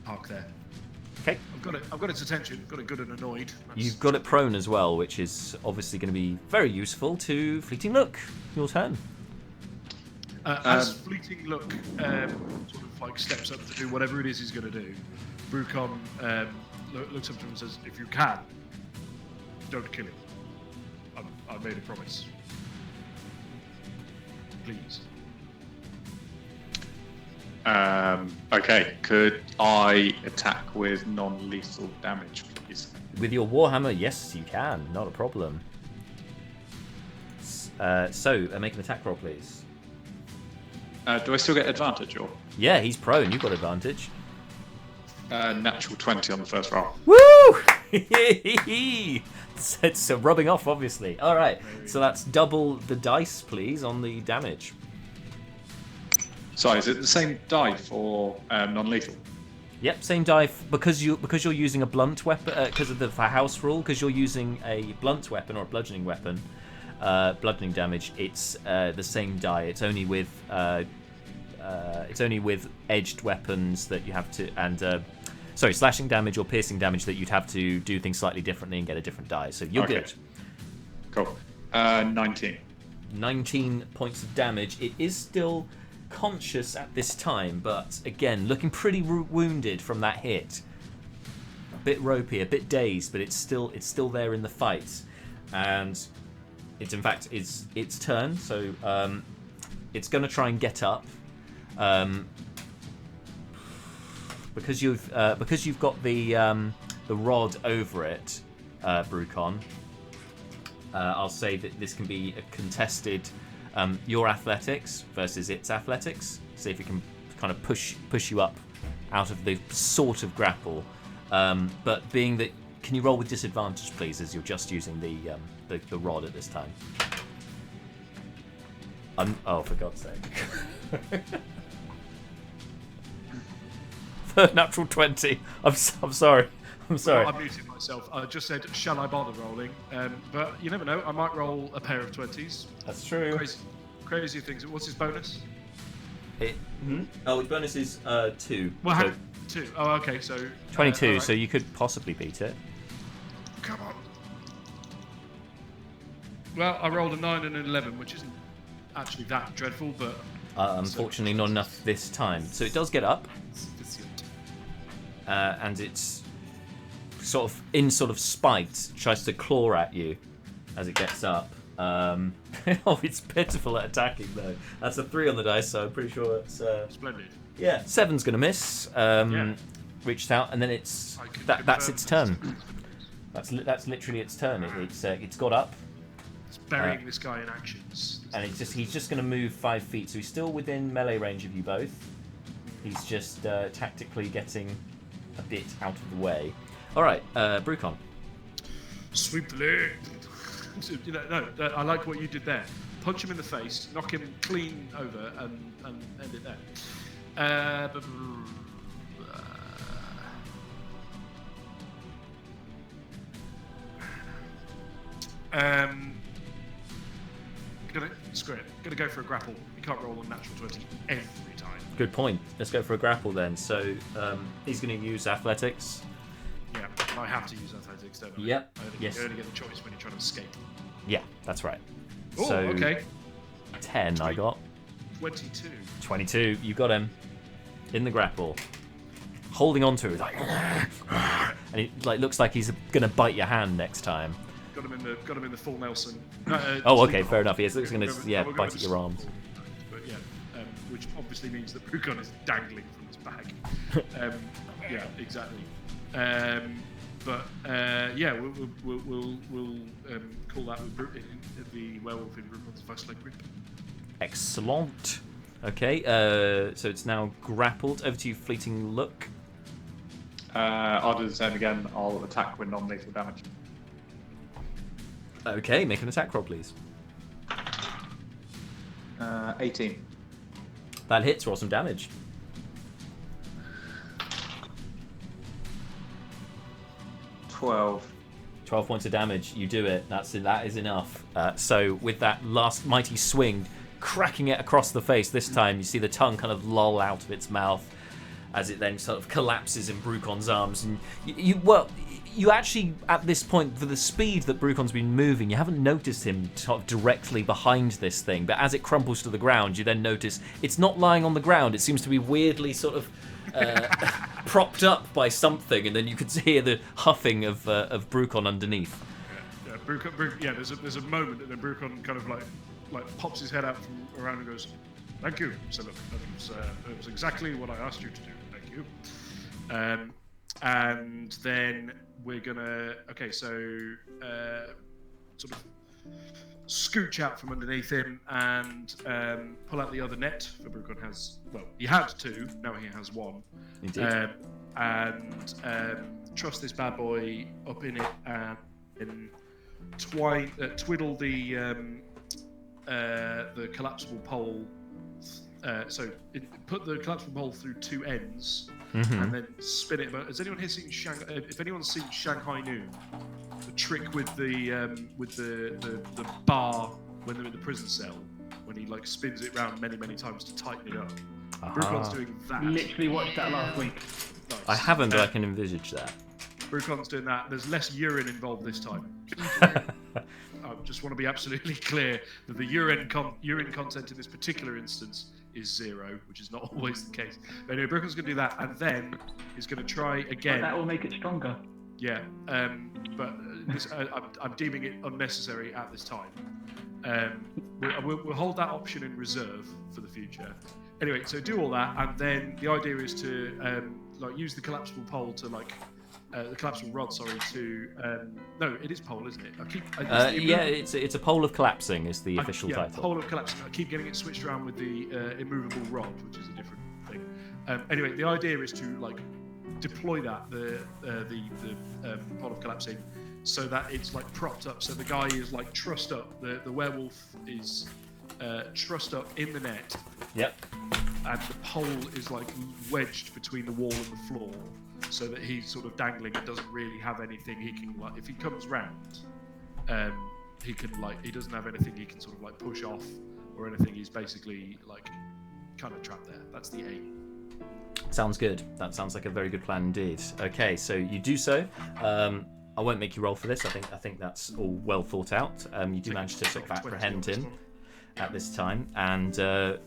park there. Okay. I've got its attention. Got it good and annoyed. You've got it prone as well, which is obviously going to be very useful to Fleeting Look. Your turn. As Fleeting Look sort of like steps up to do whatever it is he's going to do, Brukon looks up to him and says, "If you can, don't kill him. I made a promise. Please." Okay, could I attack with non-lethal damage, please? With your Warhammer, yes, you can. Not a problem. Make an attack roll, please. Do I still get advantage, or? Yeah, he's prone. You've got advantage. Natural 20 on the first roll. Woo! It's rubbing off, obviously. All right, so that's double the dice, please, on the damage. Sorry, is it the same die for non-lethal? Yep, same die because you're using a blunt weapon because of the house rule. Because you're using a blunt weapon or a bludgeoning weapon, bludgeoning damage. It's the same die. It's only with edged weapons that you have to, and slashing damage or piercing damage that you'd have to do things slightly differently and get a different die. So you're good. Cool. 19. 19 points of damage. It is still conscious at this time, but again, looking pretty wounded from that hit. A bit ropey, a bit dazed, but it's still there in the fight, and it's in fact its turn. So it's going to try and get up. Because you've got the rod over it, Brukon. I'll say that this can be a contested. Your athletics versus its athletics. See if it can kind of push you up out of the sort of grapple. But being that, can you roll with disadvantage, please, as you're just using the rod at this time? Oh, for God's sake! Third natural 20. I'm sorry. Well, I muted myself. I just said, "Shall I bother rolling?" But you never know. I might roll a pair of 20s. That's true. Crazy things. What's his bonus? His bonus is 2. Well, so 2. Oh, okay. So 22. right. So you could possibly beat it. Come on. Well, I rolled a 9 and an 11, which isn't actually that dreadful, but unfortunately not enough this time. So it does get up, and it's sort of spite tries to claw at you as it gets up. It's pitiful at attacking though. That's a 3 on the dice, so I'm pretty sure it's splendid. Yeah, 7's gonna miss. Reached out, and then that's its turn. That's literally its turn. It's got up. It's burying this guy in actions. And he's just going to move 5 feet, so he's still within melee range of you both. He's just tactically getting a bit out of the way. All right, Brukon. Sweep the leg. I like what you did there. Punch him in the face, knock him clean over, and end it there. Screw it. Gonna go for a grapple. You can't roll a natural 20 every time. Good point. Let's go for a grapple then. So he's going to use athletics. Yeah, I have to use athletics, don't I? Yep. You Yes. only get the choice when you're trying to escape. Yeah, that's right. Oh, So okay. 10 I got. 22. 22. You got him in the grapple, holding on to it, like, and he looks like he's going to bite your hand next time. Got him in the full Nelson. Oh, okay, sleep fair hold. enough. He's going We'll to go bite with at your arms. sleep hold. But yeah, which obviously means that Brukon is dangling from his bag. Yeah, exactly. But yeah, we'll call that the werewolf in Brukon's first leg grip. Excellent. Okay, so it's now grappled. Over to you, Fleeting Look. I'll do the same again. I'll attack with non-lethal damage. Okay, make an attack roll, please. 18. That hits. Roll some damage. 12. 12 points of damage. You do it. That is enough. So with that last mighty swing, cracking it across the face, this time you see the tongue kind of loll out of its mouth as it then sort of collapses in Brukon's arms. And you actually, at this point, for the speed that Brukon's been moving, you haven't noticed him sort of directly behind this thing. But as it crumples to the ground, you then notice it's not lying on the ground. It seems to be weirdly sort of propped up by something, and then you could hear the huffing of Brukon underneath. Yeah, Brukon, yeah. There's a moment, and then Brukon kind of like pops his head out from around and goes, "Thank you." So look, that was exactly what I asked you to do. Thank you. And then we're gonna sort of scooch out from underneath him and pull out the other net. For Brukon he had two, now he has one. Indeed. And truss this bad boy up in it and twiddle the collapsible pole. Put the collapsible pole through two ends and then spin it. But has anyone here seen if anyone's seen Shanghai Noon, the trick with the bar when they're in the prison cell, when he like spins it round many times to tighten it up. Brukon's doing that. Literally watched that last week. Nice. I haven't, but I can envisage that. Brukon's doing that. There's less urine involved this time. I just want to be absolutely clear that the urine content in this particular instance is 0, which is not always the case. But anyway, Brukon's going to do that, and then he's going to try again. But that will make it stronger. Yeah, but I'm deeming it unnecessary at this time. We'll hold that option in reserve for the future. Anyway, so do all that, and then the idea is to use the collapsible pole to the collapsible rod. Sorry, to no, it is pole, isn't it? It's a pole of collapsing is the official title. Pole of collapsing. I keep getting it switched around with the immovable rod, which is a different thing. Anyway, the idea is to deploy that the pole of collapsing so that it's propped up, so the guy is trussed up. The werewolf is trussed up in the net. Yep. And the pole is wedged between the wall and the floor, so that he's sort of dangling and doesn't really have anything he can if he comes round, he doesn't have anything he can sort of push off or anything. He's basically kind of trapped there. That's the aim. Sounds good. That sounds like a very good plan indeed. Okay, so you do so. I won't make you roll for this. I think that's all well thought out. You do manage to sort of apprehend him at this time, and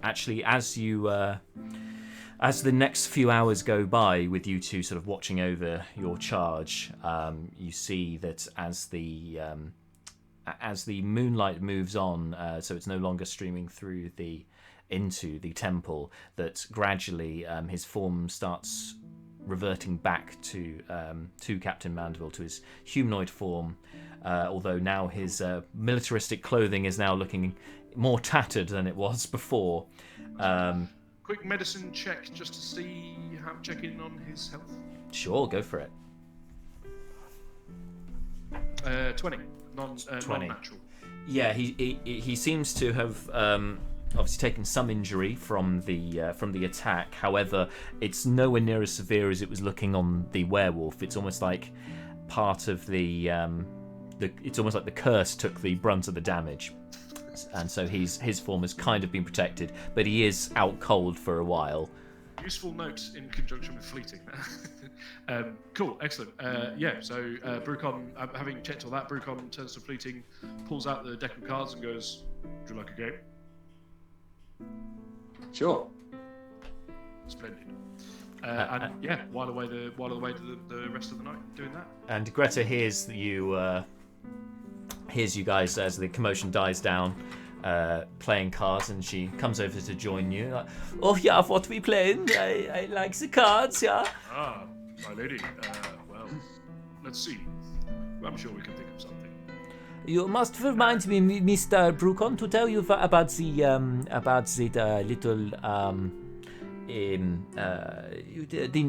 actually, as the next few hours go by with you two sort of watching over your charge, you see that as the moonlight moves on, so it's no longer streaming through into the temple, that gradually his form starts reverting back to Captain Mandeville, to his humanoid form, although now his militaristic clothing is now looking more tattered than it was before. Quick medicine check just to check in on his health. Sure, go for it. 20. 20. Non-natural. Yeah, he seems to have obviously taken some injury from the attack. However, it's nowhere near as severe as it was looking on the werewolf. It's almost like part of the it's almost like the curse took the brunt of the damage, and so his form has kind of been protected, but he is out cold for a while. Useful note in conjunction with fleeting. Cool, excellent. So Brukon, having checked all that, Brukon turns to fleeting, pulls out the deck of cards and goes, "Would you like a game?" Sure. Splendid. While away the rest of the night doing that. And Greta hears you guys as the commotion dies down, playing cards, and she comes over to join you. Like, oh yeah, what we playing? I like the cards, yeah. Ah, my lady. Well, let's see. I'm sure we can think of something. You must remind me, Mr. Brukon, to tell you about the little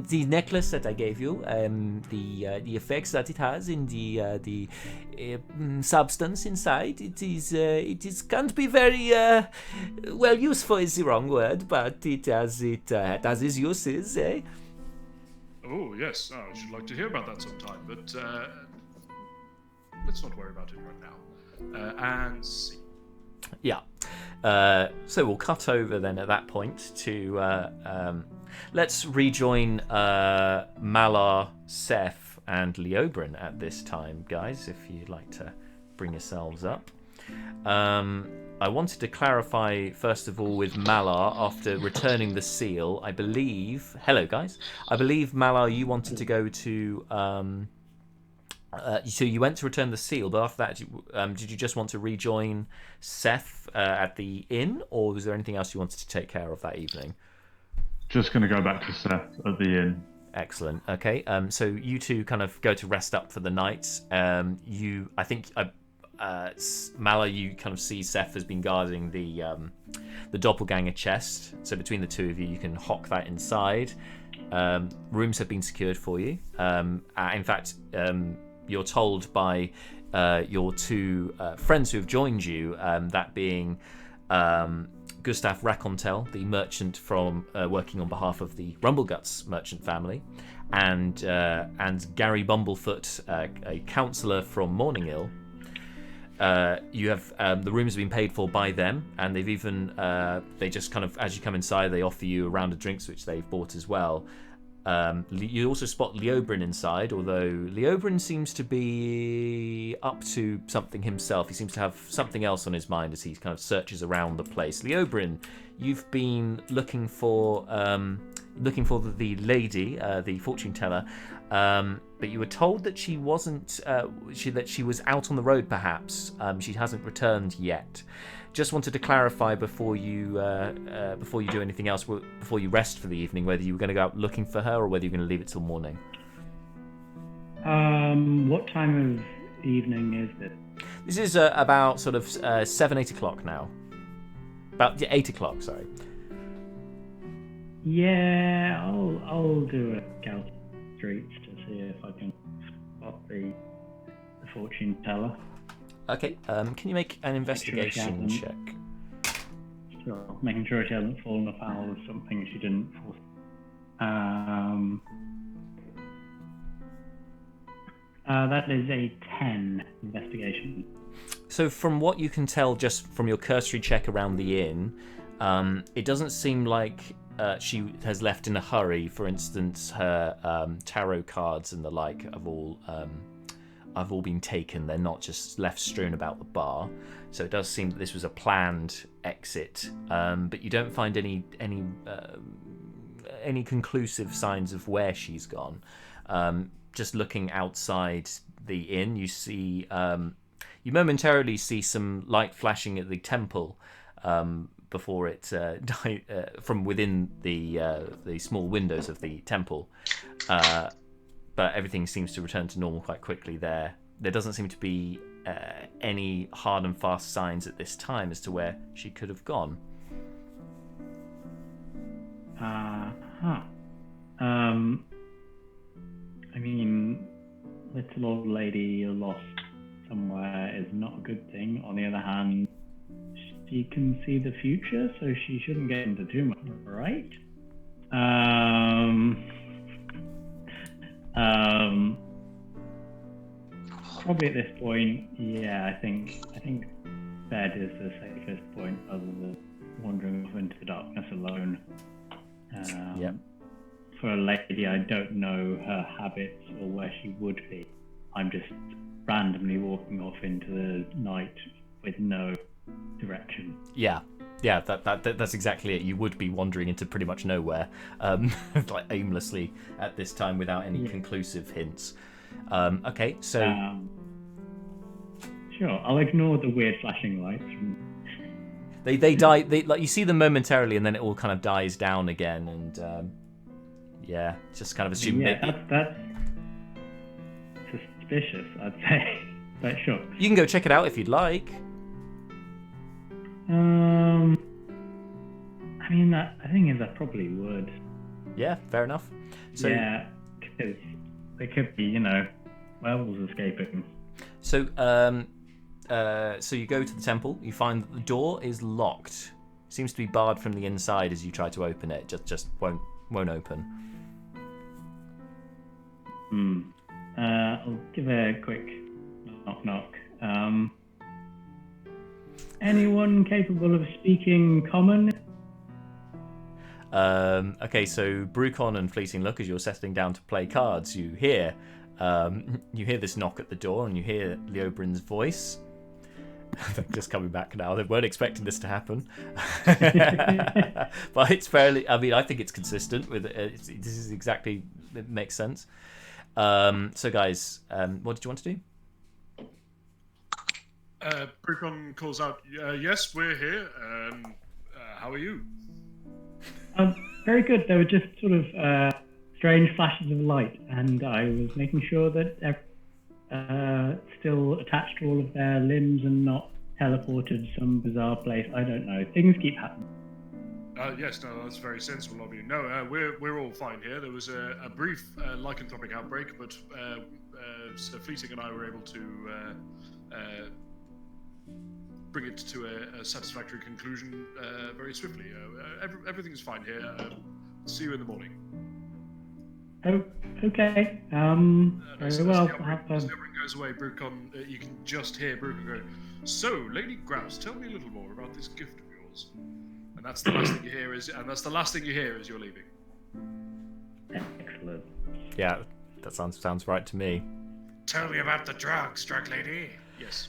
the necklace that I gave you, the effects that it has in the substance inside. It is can't be very well, useful is the wrong word, but it has its uses, eh? Oh yes, I should like to hear about that sometime, but let's not worry about it right now. And see. Yeah. So we'll cut over then at that point to let's rejoin Malar, Seth, and Leobrin at this time, guys, if you'd like to bring yourselves up. I wanted to clarify first of all with Malar, after returning the seal, I believe. Hello, guys. I believe Malar, you wanted to go to. So you went to return the seal, but after that, did you just want to rejoin Seth at the inn, or was there anything else you wanted to take care of that evening? Just going to go back to Seth at the inn. Excellent. Okay. So you two kind of go to rest up for the night. Malar, you kind of see Seth has been guarding the doppelganger chest. So between the two of you, you can hock that inside. Rooms have been secured for you. In fact, you're told by your two friends who have joined you, that being Gustav Racontel, the merchant from working on behalf of the Rumbleguts merchant family, and Gary Bumblefoot, a counsellor from Morningill. You have the rooms have been paid for by them, and they've even they just kind of, as you come inside, they offer you a round of drinks which they've bought as well. You also spot Leobrin inside, although Leobrin seems to be up to something himself. He seems to have something else on his mind as he kind of searches around the place. Leobrin, you've been looking for the lady, the fortune teller, but you were told that she wasn't. That she was out on the road, perhaps. She hasn't returned yet. Just wanted to clarify before you do anything else, before you rest for the evening, whether you were going to go out looking for her or whether you're going to leave it till morning. What time of evening is it? This is about sort of 7-8 o'clock now. About 8 o'clock, sorry. Yeah, I'll do a scout streets to see if I can spot the fortune teller. Okay, can you make an investigation check? Sure, making sure she hasn't fallen afoul of something she didn't fall. That is a 10 investigation. So from what you can tell just from your cursory check around the inn, it doesn't seem like she has left in a hurry. For instance, her tarot cards and the like have all been taken. They're not just left strewn about the bar. So it does seem that this was a planned exit, but you don't find any conclusive signs of where she's gone. Just looking outside the inn, you see you momentarily see some light flashing at the temple before it from within the small windows of the temple. But everything seems to return to normal quite quickly there. There doesn't seem to be any hard and fast signs at this time as to where she could have gone. I mean, little old lady lost somewhere is not a good thing. On the other hand, she can see the future, so she shouldn't get into too much, right? Probably at this point, yeah, I think bed is the safest point other than wandering off into the darkness alone. Yep. For a lady, I don't know her habits or where she would be. I'm just randomly walking off into the night with no direction. Yeah, that's exactly it. You would be wandering into pretty much nowhere, like aimlessly at this time without any conclusive hints. Okay, so sure, I'll ignore the weird flashing lights. they die. Like you see them momentarily, and then it all kind of dies down again, and just kind of assume. Yeah, that's suspicious, I'd say. But sure. You can go check it out if you'd like. I mean, the thing is, I probably would. Yeah, fair enough. So, yeah, because they could be, werewolves escaping. So, so you go to the temple. You find that the door is locked. Seems to be barred from the inside as you try to open it. Just won't open. I'll give a quick knock. Anyone capable of speaking common? Okay, so Brukon and Fleeting, look, as you're settling down to play cards, you hear this knock at the door, and you hear Leobrin's voice. They're just coming back now. They weren't expecting this to happen, but it's fairly. I mean, I think it's consistent with. This is exactly. It makes sense. So, guys, what did you want to do? Brukon calls out, yes, we're here. How are you? Very good. There were just sort of strange flashes of light, and I was making sure that they're still attached to all of their limbs and not teleported some bizarre place. I don't know. Things keep happening. Yes, no, that's very sensible of you. No, we're all fine here. There was a brief lycanthropic outbreak, but Sir Fleeting and I were able to bring it to a satisfactory conclusion very swiftly. Everything's fine here. See you in the morning. Oh, okay. Very well. As everyone goes away, Brukon, you can just hear Brukon go, "So, Lady Grouse, tell me a little more about this gift of yours." And that's the last thing you hear as you're leaving. Excellent. Yeah, that sounds right to me. Tell me about the drug lady. Yes.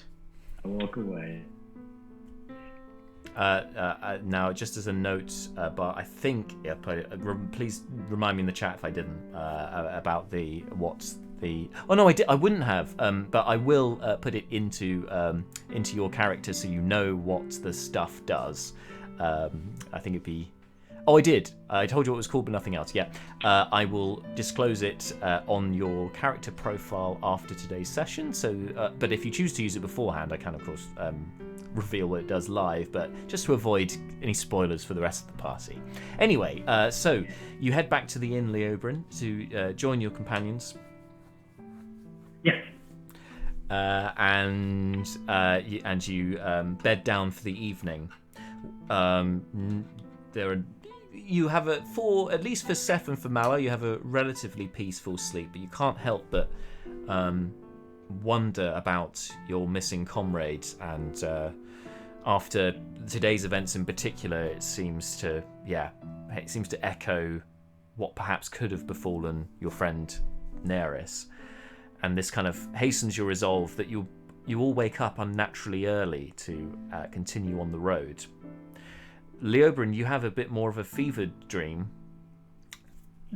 I walk away. Now, just as a note, but I think please remind me in the chat if I didn't about what's the. Oh no, I did. I wouldn't have. But I will put it into your character so you know what the stuff does. I think it'd be. Oh, I did. I told you what it was called, but nothing else. Yeah. I will disclose it on your character profile after today's session. So, but if you choose to use it beforehand, I can of course reveal what it does live, but just to avoid any spoilers for the rest of the party. Anyway, so you head back to the inn, Leobrin, to join your companions. Yes. And you bed down for the evening. You have at least for Seth and for Malar, you have a relatively peaceful sleep, but you can't help but wonder about your missing comrades, and after today's events in particular, it seems to echo what perhaps could have befallen your friend Naeris, and this kind of hastens your resolve that you all wake up unnaturally early to continue on the road. Leobrin, you have a bit more of a fevered dream.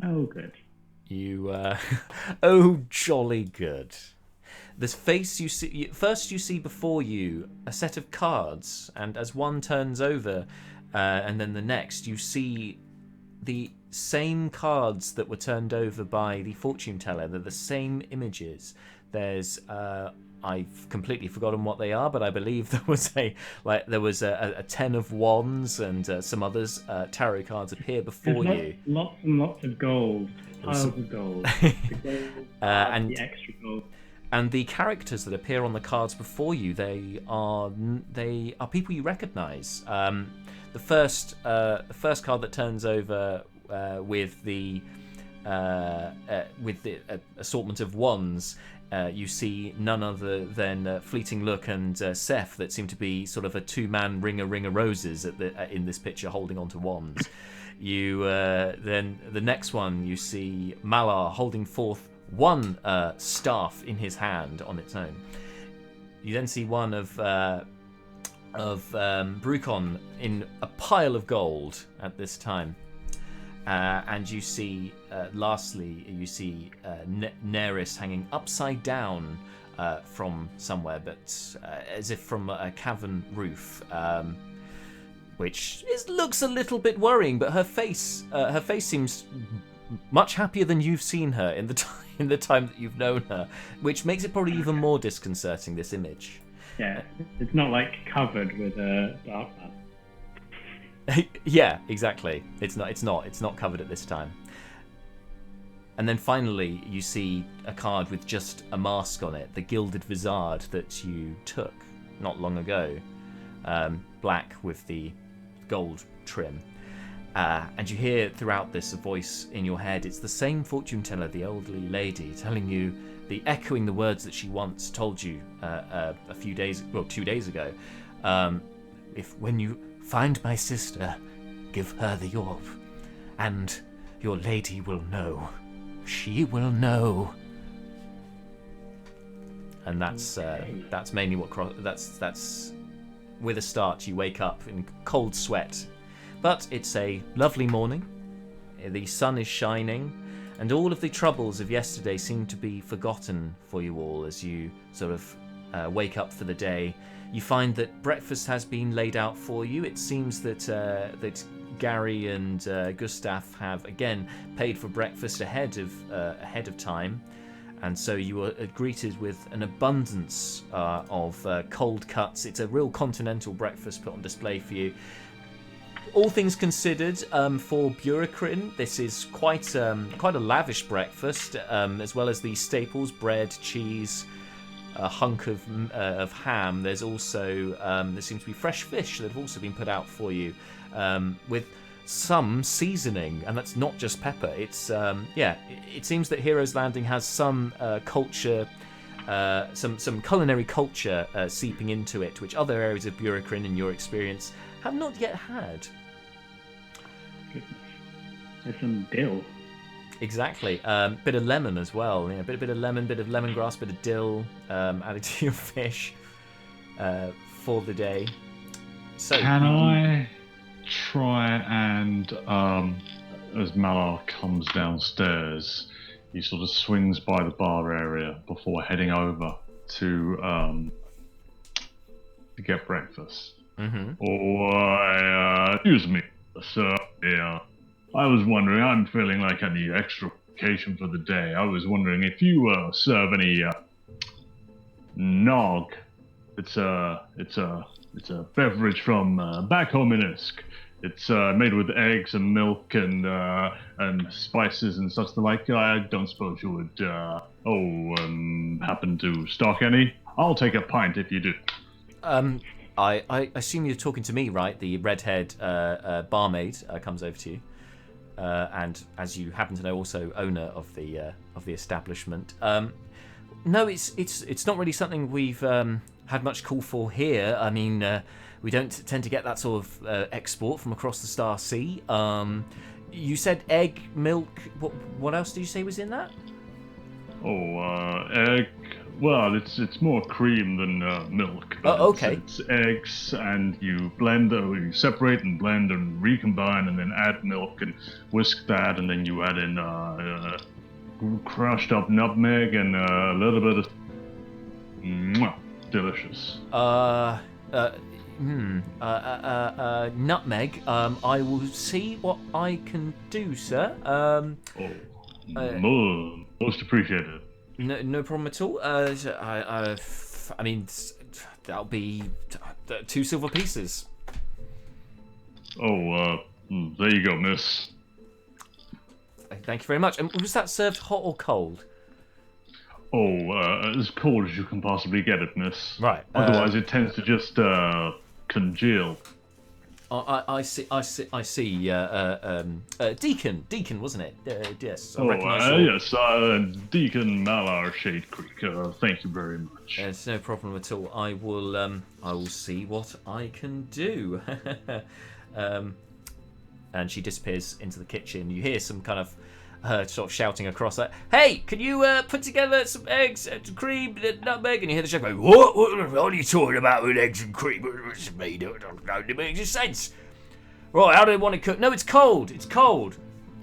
Oh, good. You, oh, jolly good. This face you see, first you see before you a set of cards, and as one turns over, and then the next, you see the same cards that were turned over by the fortune teller. They're the same images. There's, I've completely forgotten what they are, but I believe there was a 10 of wands, and some others tarot cards appear before you. Lots and lots of gold, piles of gold. The gold and the extra gold. And the characters that appear on the cards before you, they are people you recognise. The first card that turns over with the with the assortment of wands, you see none other than Fleeting Look and Seth, that seem to be sort of a two-man ring of roses in this picture, holding onto wands. You then the next one, you see Malar holding forth one staff in his hand on its own. You then see one of Brukon in a pile of gold at this time. And you see, lastly, you see Naeris hanging upside down from somewhere, but as if from a cavern roof, which looks a little bit worrying. But her face seems much happier than you've seen her in the time that you've known her, which makes it probably even more disconcerting. This image. Yeah, it's not like covered with a dark man. Yeah, exactly. It's not covered at this time. And then finally, you see a card with just a mask on it, the Gilded Vizard that you took not long ago, black with the gold trim. And you hear throughout this a voice in your head. It's the same fortune teller, the elderly lady, telling you, echoing the words that she once told you a few days, 2 days ago. When you find my sister, give her the orb, and your lady will know. She will know. And that's mainly what that's with a start. You wake up in cold sweat, but it's a lovely morning. The sun is shining, and all of the troubles of yesterday seem to be forgotten for you all as you sort of wake up for the day. You find that breakfast has been laid out for you. It seems that Gary and Gustav have again paid for breakfast ahead of time, and so you are greeted with an abundance of cold cuts. It's a real continental breakfast put on display for you. All things considered, for Brukon, this is quite a lavish breakfast, as well as the staples: bread, cheese, a hunk of ham. There's also there seems to be fresh fish that have also been put out for you, with some seasoning, and that's not just pepper. It's it seems that Heroes Landing has some culture, some culinary culture seeping into it, which other areas of Brukon, in your experience, have not yet had. Goodness. There's some dill. Exactly. Bit of lemon as well. Bit of lemon, bit of lemongrass, bit of dill added to your fish for the day. So, can I try and, as Malar comes downstairs, he sort of swings by the bar area before heading over to get breakfast. Mm-hmm. Or, excuse me, sir. Yeah. I was wondering, I'm feeling like I need extra occasion for the day. I was wondering if you serve any nog. It's a beverage from back home in Isk. It's made with eggs and milk and spices and such the like. I don't suppose you would happen to stock any? I'll take a pint if you do. I assume you're talking to me, right? The red-haired barmaid comes over to you. And as you happen to know, also owner of the establishment. No, it's not really something we've had much call for here. I mean, we don't tend to get that sort of export from across the Star Sea. You said egg, milk. What else did you say was in that? Egg. Well, it's more cream than milk. Oh, okay. It's eggs, and you blend, you separate and blend and recombine, and then add milk and whisk that, and then you add in crushed up nutmeg and a little bit of delicious. Nutmeg. I will see what I can do, sir. Most appreciated. No problem at all. I mean, that'll be 2 silver pieces. There you go, miss. Thank you very much. And was that served hot or cold? As cold as you can possibly get it, miss. Right. Otherwise, it tends to just congeal. I see. Deacon, wasn't it? Yes. I Oh, recognise your- yes, Deacon Malar Shade Creek. Thank you very much. It's no problem at all. I will see what I can do. And she disappears into the kitchen. You hear some kind of her sort of shouting across that. Hey, can you put together some eggs, cream, nutmeg? And you hear the chef go, what are you talking about with eggs and cream? It's made up. It makes sense. Right, how do they want it cooked? No, it's cold. It's cold.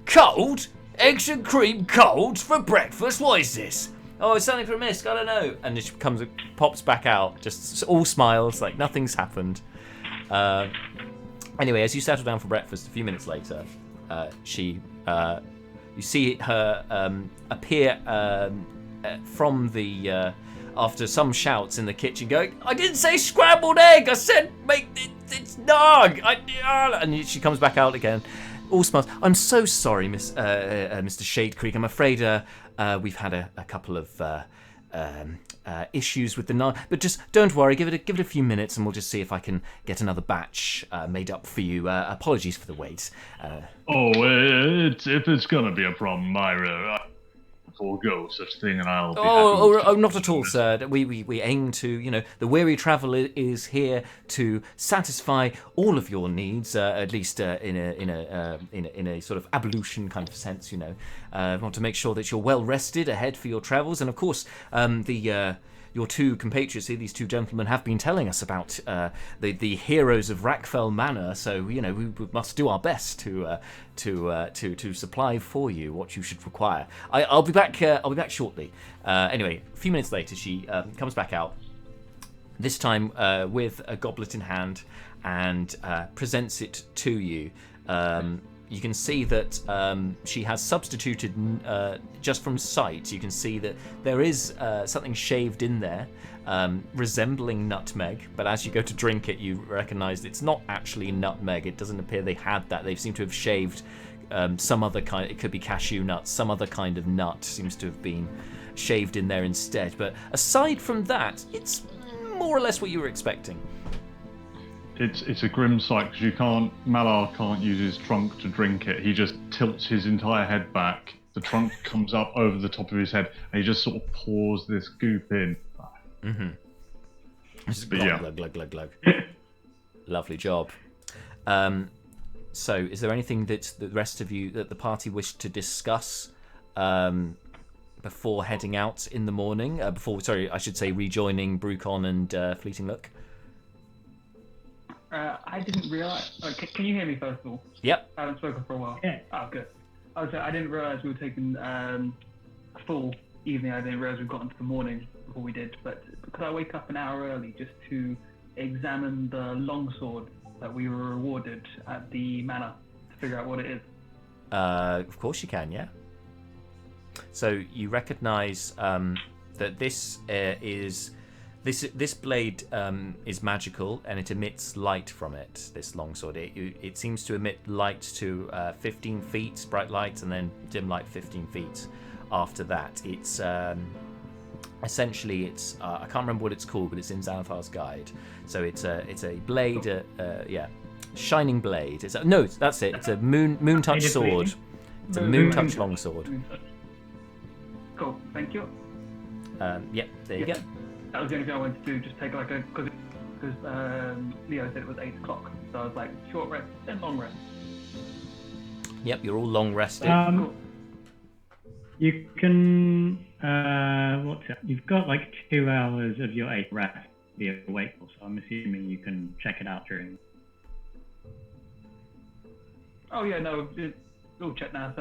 Cold? Eggs and cream cold for breakfast? What is this? Oh, it's something from Misk. I don't know. And she pops back out, just all smiles, like nothing's happened. Anyway, as you settle down for breakfast, a few minutes later, you see her appear from the after some shouts in the kitchen, going, "I didn't say scrambled egg. I said make it's nog." And she comes back out again, all smiles. I'm so sorry, Mr. Shade Creek. I'm afraid we've had a couple of issues with the naan, but just don't worry. Give it a few minutes, and we'll just see if I can get another batch made up for you. Apologies for the wait. If it's gonna be a problem, Myra, forego such thing, and I'll be happy. Not at all, sir. We aim to, the weary traveller is here to satisfy all of your needs, at least in a sort of ablution kind of sense. I want to make sure that you're well rested ahead for your travels, and of course, your two compatriots here, these two gentlemen, have been telling us about the heroes of Rackfell Manor. So we must do our best to supply for you what you should require. I'll be back. I'll be back shortly. Anyway, a few minutes later, she comes back out. This time with a goblet in hand and presents it to you. You can see that she has substituted, just from sight, you can see that there is something shaved in there, resembling nutmeg, but as you go to drink it, you recognise it's not actually nutmeg. It doesn't appear they had that. They seem to have shaved some other kind, it could be cashew nuts, some other kind of nut seems to have been shaved in there instead. But aside from that, it's more or less what you were expecting. It's a grim sight because Malar can't use his trunk to drink it. He just tilts his entire head back. The trunk comes up over the top of his head, and he just sort of pours this goop in. Mm-hmm. Just glug. Lovely job. So, is there anything that the rest of you, that the party wished to discuss before heading out in the morning? Rejoining Brukon and Fleeting Look? I didn't realise. Can you hear me first of all? Yep. I haven't spoken for a while. Yeah. Oh, good. I didn't realise we were taking a full evening. I didn't realise we'd got into the morning before we did. But could I wake up an hour early just to examine the longsword that we were rewarded at the manor to figure out what it is? Of course you can, yeah. So you recognise that this is. This blade is magical, and it emits light from it, this longsword. It seems to emit light to 15 feet, bright light, and then dim light 15 feet after that. It's essentially, I can't remember what it's called, but it's in Xanathar's guide. So it's a blade, shining blade. That's it. It's a moon touch sword. It's a moon touch longsword. Cool, thank you. Yep, there you go. That was the only thing I wanted to do, just take because Leo said it was 8 o'clock, so I was like, short rest, then long rest. Yep, you're all long rested. Cool. You can, you've got like 2 hours of your 8 rest to be awake for, so I'm assuming you can check it out during. Oh yeah, no, we'll check now.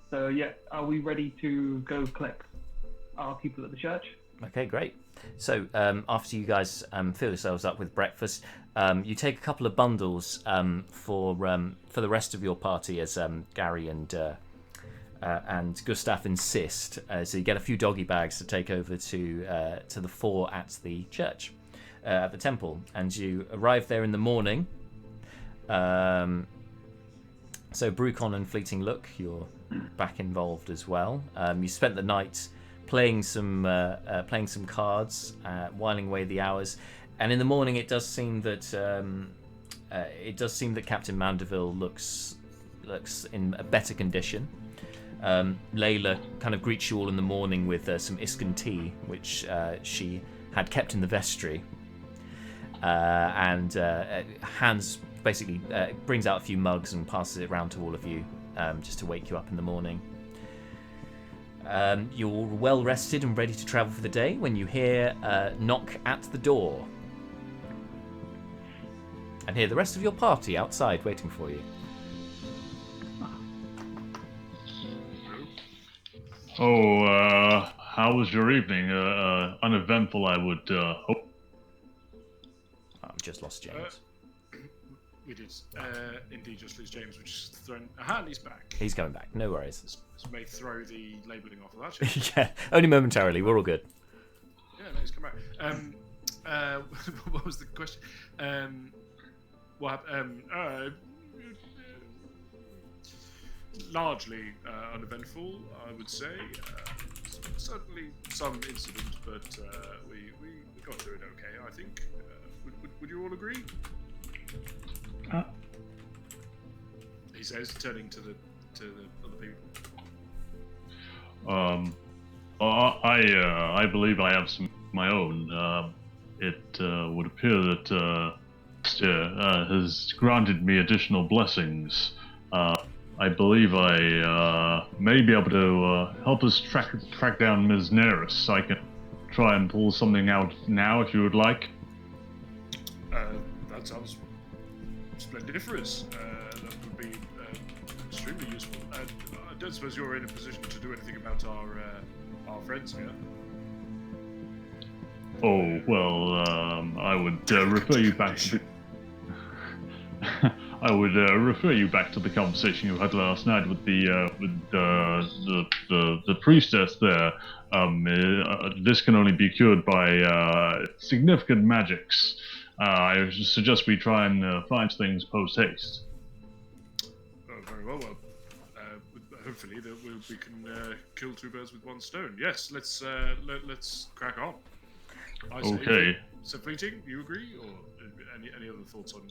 So yeah, are we ready to go collect our people at the church? Okay, great. So after you guys fill yourselves up with breakfast, you take a couple of bundles for the rest of your party, as Gary and Gustav insist. So you get a few doggy bags to take over to the fore at the church, at the temple, and you arrive there in the morning. So Brukon and Fleeting Look, you're back involved as well. You spent the night playing some cards, whiling away the hours, and in the morning it does seem that it does seem that Captain Mandeville looks in a better condition. Layla kind of greets you all in the morning with some Iskan tea, which she had kept in the vestry, and hands basically brings out a few mugs and passes it around to all of you, just to wake you up in the morning. You're all well rested and ready to travel for the day when you hear a knock at the door, and hear the rest of your party outside waiting for you. Oh, how was your evening? Uneventful, I would hope. I've just lost James. We did indeed just lose James, which is thrown. Aha, he's back. He's coming back. No worries. This may throw the labelling off of that. Yeah, only momentarily. We're all good. Yeah, no, he's come back. What was the question? Largely uneventful, I would say. Certainly some incident, but we got through it okay, I think. Would you all agree? He says, turning to the other people. I believe I have some of my own. It would appear that has granted me additional blessings. I believe I may be able to help us track down Ms. Naeris. I can try and pull something out now if you would like. That sounds splendiferous. That would be extremely useful. I don't suppose you're in a position to do anything about our friends here. Oh well, I would refer you back to. I would refer you back to the conversation you had last night with the priestess there. This can only be cured by significant magics. I suggest we try and find things post haste. Very well. Hopefully that we can kill two birds with one stone. Yes, let's crack on. Okay. So Fleeting, you agree, or any other thoughts on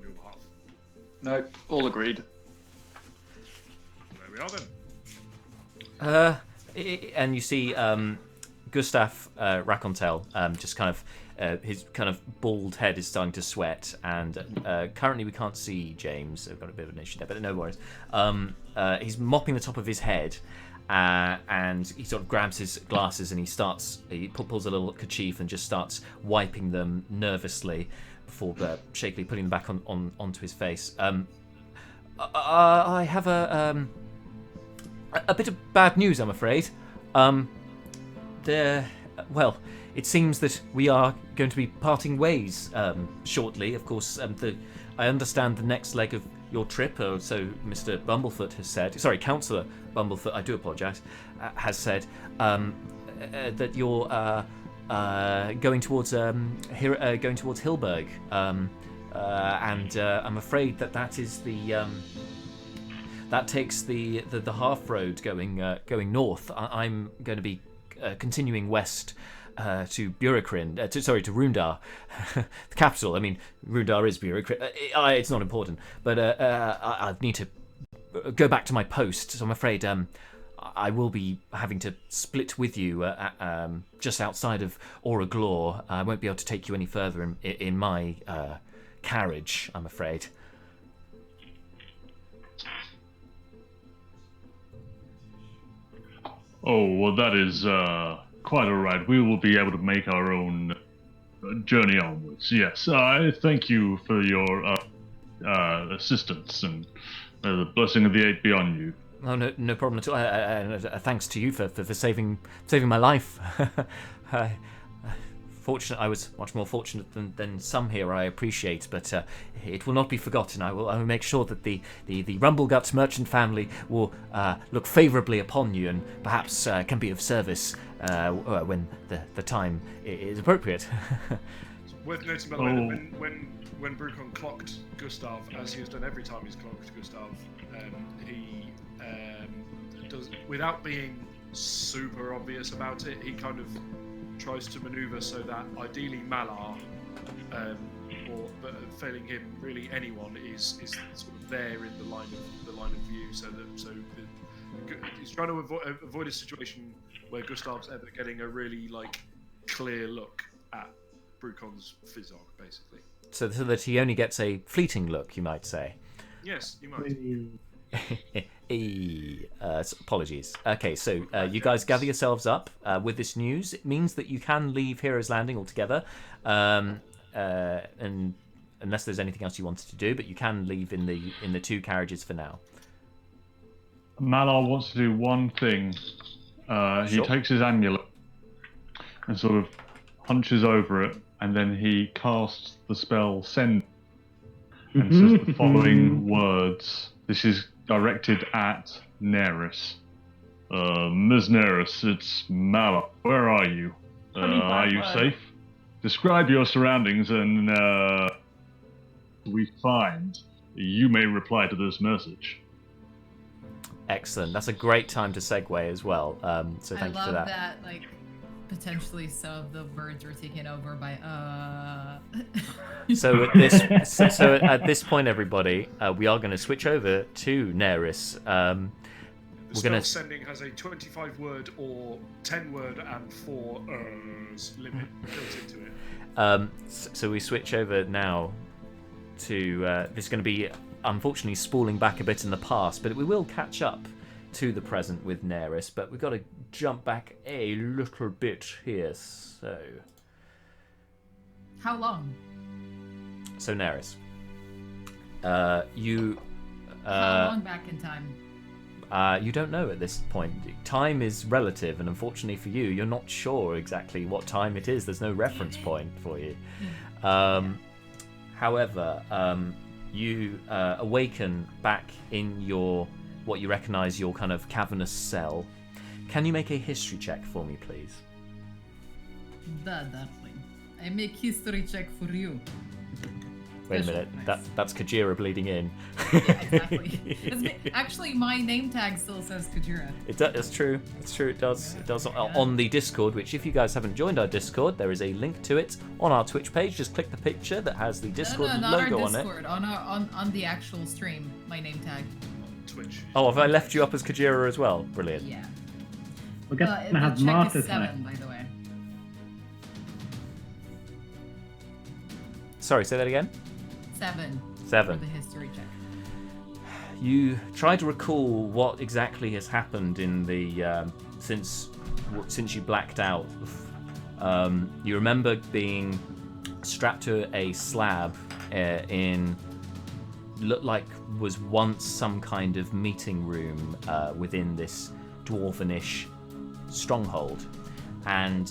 your behalf? No, all agreed. There we are then. And you see Gustav Racontel just kind of his kind of bald head is starting to sweat, and currently we can't see James. I've got a bit of an issue there, but no worries. He's mopping the top of his head, and he sort of grabs his glasses and he pulls a little kerchief and just starts wiping them nervously before shakily putting them back onto his face. I have a bit of bad news, I'm afraid. It seems that we are going to be parting ways shortly. Of course, I understand the next leg of your trip, or so Mr. Bumblefoot has said. Sorry, Councillor Bumblefoot, I do apologise, has said that you're going towards Hilberg, and I'm afraid that is that takes the half road going north. I'm going to be continuing west to Burikrin, to Rundar, the capital. I mean, Rundar is Burikrin. It's not important, but I need to go back to my post. So I'm afraid I will be having to split with you just outside of Oraglor. I won't be able to take you any further in my carriage, I'm afraid. Oh, well, that is quite all right. We will be able to make our own journey onwards. Yes, I thank you for your assistance, and the blessing of the eight be on you. Oh, no problem at all. Thanks to you for saving my life. I was much more fortunate than some here, I appreciate, but it will not be forgotten. I will make sure that the Rumbleguts merchant family will look favourably upon you, and perhaps can be of service when the time is appropriate. It's worth noting, by the way, that when Brukon clocked Gustav, as he has done every time he's clocked Gustav, he does, without being super obvious about it, he kind of tries to maneuver so that ideally Malar but failing him, really anyone is sort of there in the line of view. He's trying to avoid a situation where Gustav's ever getting a really clear look at Brukon's physiog, basically. So that he only gets a fleeting look, you might say. Yes, you might. Apologies. Okay, so you guys gather yourselves up with this news. It means that you can leave Heroes Landing altogether, and unless there's anything else you wanted to do, but you can leave in the 2 carriages for now. Malar wants to do one thing. He Sure. takes his amulet and sort of hunches over it, and then he casts the spell Send and says the following words. This is directed at Naeris. Ms. Naeris, it's Malar. Where are you? Are you safe? Describe your surroundings and we find you may reply to this message. Excellent. That's a great time to segue as well. So thank you for that. I love that, potentially some of the words were taken over by So at this point, everybody, we are going to switch over to Naeris. The spell Sending has a 25-word or 10-word and 4 limit built into it. So we switch over now to this is going to be unfortunately spooling back a bit in the past, but we will catch up to the present with Naeris, but we've got to jump back a little bit here. So How long? So Naeris, you How long back in time? You don't know at this point. Time is relative, and unfortunately for you, you're not sure exactly what time it is. There's no reference point for you. However, you awaken back in your what you recognise your kind of cavernous cell. Can you make a history check for me, please? The darling. I make history check for you. Wait a minute. That's Kajira bleeding in. Yeah, exactly. Actually, my name tag still says Kajira. It's true. It's true. It does. It does on the Discord. Which, if you guys haven't joined our Discord, there is a link to it on our Twitch page. Just click the picture that has the Discord not logo our on it. Discord, on the actual stream. My name tag. Twitch. Oh, have I left you up as Kajira as well? Brilliant. Yeah. We're going to The have check Martha is tonight. 7, by the way. Sorry, say that again. 7. 7. For the history check. You try to recall what exactly has happened in the since you blacked out. You remember being strapped to a slab in looked like was once some kind of meeting room within this dwarvenish stronghold, and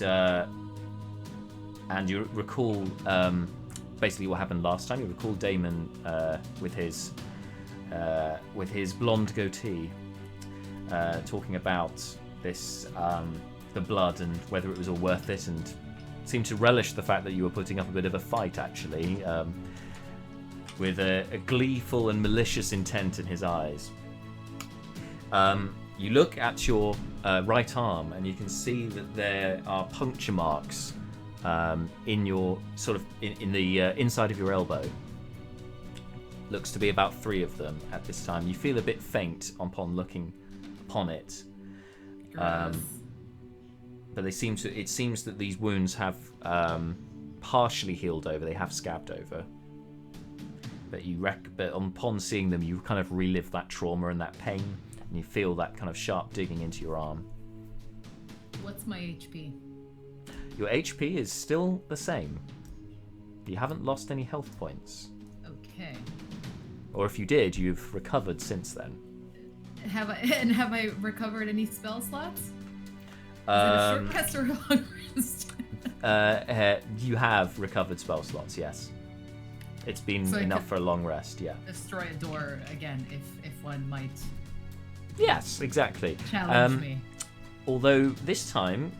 you recall basically what happened last time. You recall Damon with his blonde goatee talking about this the blood and whether it was all worth it, and seemed to relish the fact that you were putting up a bit of a fight, actually, with a gleeful and malicious intent in his eyes. You look at your right arm and you can see that there are puncture marks in your in the inside of your elbow. Looks to be about 3 of them at this time. You feel a bit faint upon looking upon it. Gross. But it seems that these wounds have partially healed over. They have scabbed over. But but upon seeing them, you kind of relive that trauma and that pain, and you feel that kind of sharp digging into your arm. What's my HP? Your HP is still the same. You haven't lost any health points. Okay. Or if you did, you've recovered since then. Have I recovered any spell slots? Is it a short rest or a long rest? You have recovered spell slots, yes. It's been So I enough could- for a long rest, yeah. Destroy a door again if one might Yes, exactly. challenge me. Although this time,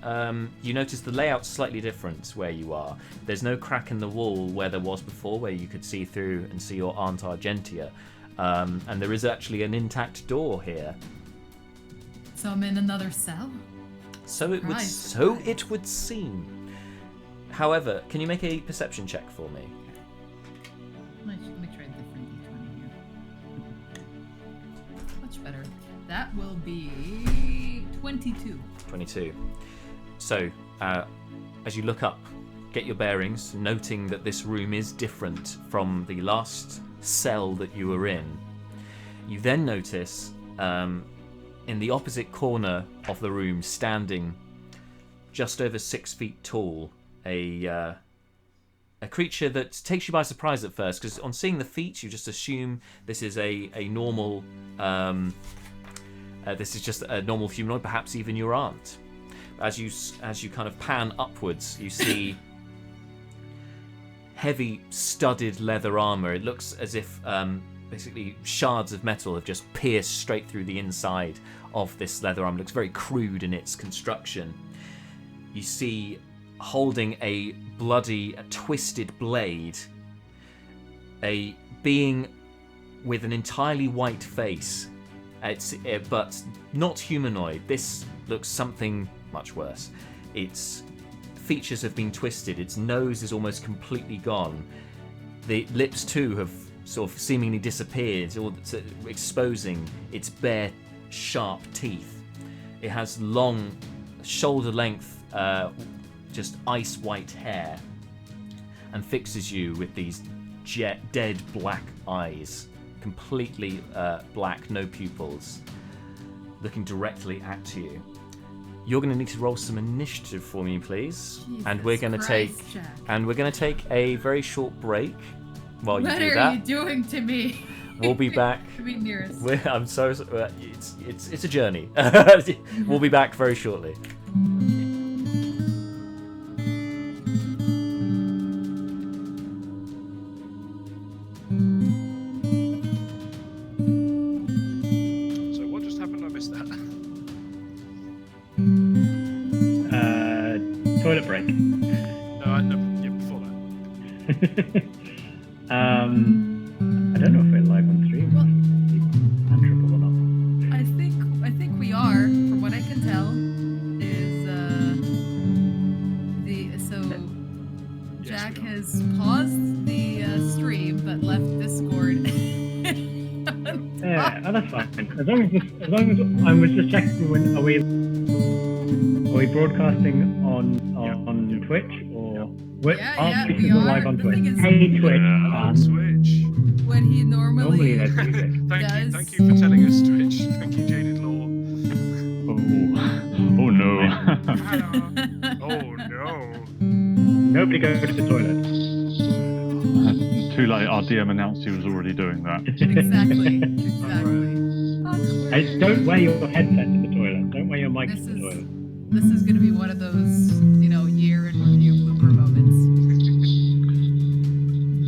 you notice the layout's slightly different where you are. There's no crack in the wall where there was before, where you could see through and see your Aunt Argentia. And there is actually an intact door here. So I'm in another cell? So it would seem. However, can you make a perception check for me? That will be 22. 22. So, as you look up, get your bearings, noting that this room is different from the last cell that you were in. You then notice, in the opposite corner of the room, standing just over 6 feet tall, a creature that takes you by surprise at first, because on seeing the feet, you just assume this is a normal, this is just a normal humanoid, perhaps even your aunt. As you kind of pan upwards, you see heavy studded leather armor. It looks as if basically shards of metal have just pierced straight through the inside of this leather armor. It looks very crude in its construction. You see, holding a bloody, twisted blade, a being with an entirely white face, but not humanoid. This looks something much worse. Its features have been twisted. Its nose is almost completely gone. The lips too have sort of seemingly disappeared, exposing its bare, sharp teeth. It has long, shoulder-length, just ice-white hair, and fixes you with these dead black eyes, completely black, no pupils, looking directly at you. You're going to need to roll some initiative for me, please. And we're going to take a very short break while you do that. What are you doing to me? We'll be back. I mean, Naeris. I'm so it's a journey. We'll be back very shortly. So what just happened? I missed that. Toilet break. No, yeah, before that. I don't know if we're live on stream. Well, Answerable or not. I think we are, from what I can tell. Jack has paused the stream but left Discord. Yeah, oh, that's fine. As long as I was just checking, when are we broadcasting on Twitch or we are. live on The Twitch? thing is- Hey Twitch, On Switch. When he normally there's music. Thank you for telling us, Twitch. Thank you, Jaded Law. Oh no. Oh no. Nobody go to the toilet. Too late. Our DM announced he was already doing that. Exactly. Hey, don't wear your headset to the toilet. Don't wear your mic to This the is- toilet. This is going to be one of those, year in review blooper moments.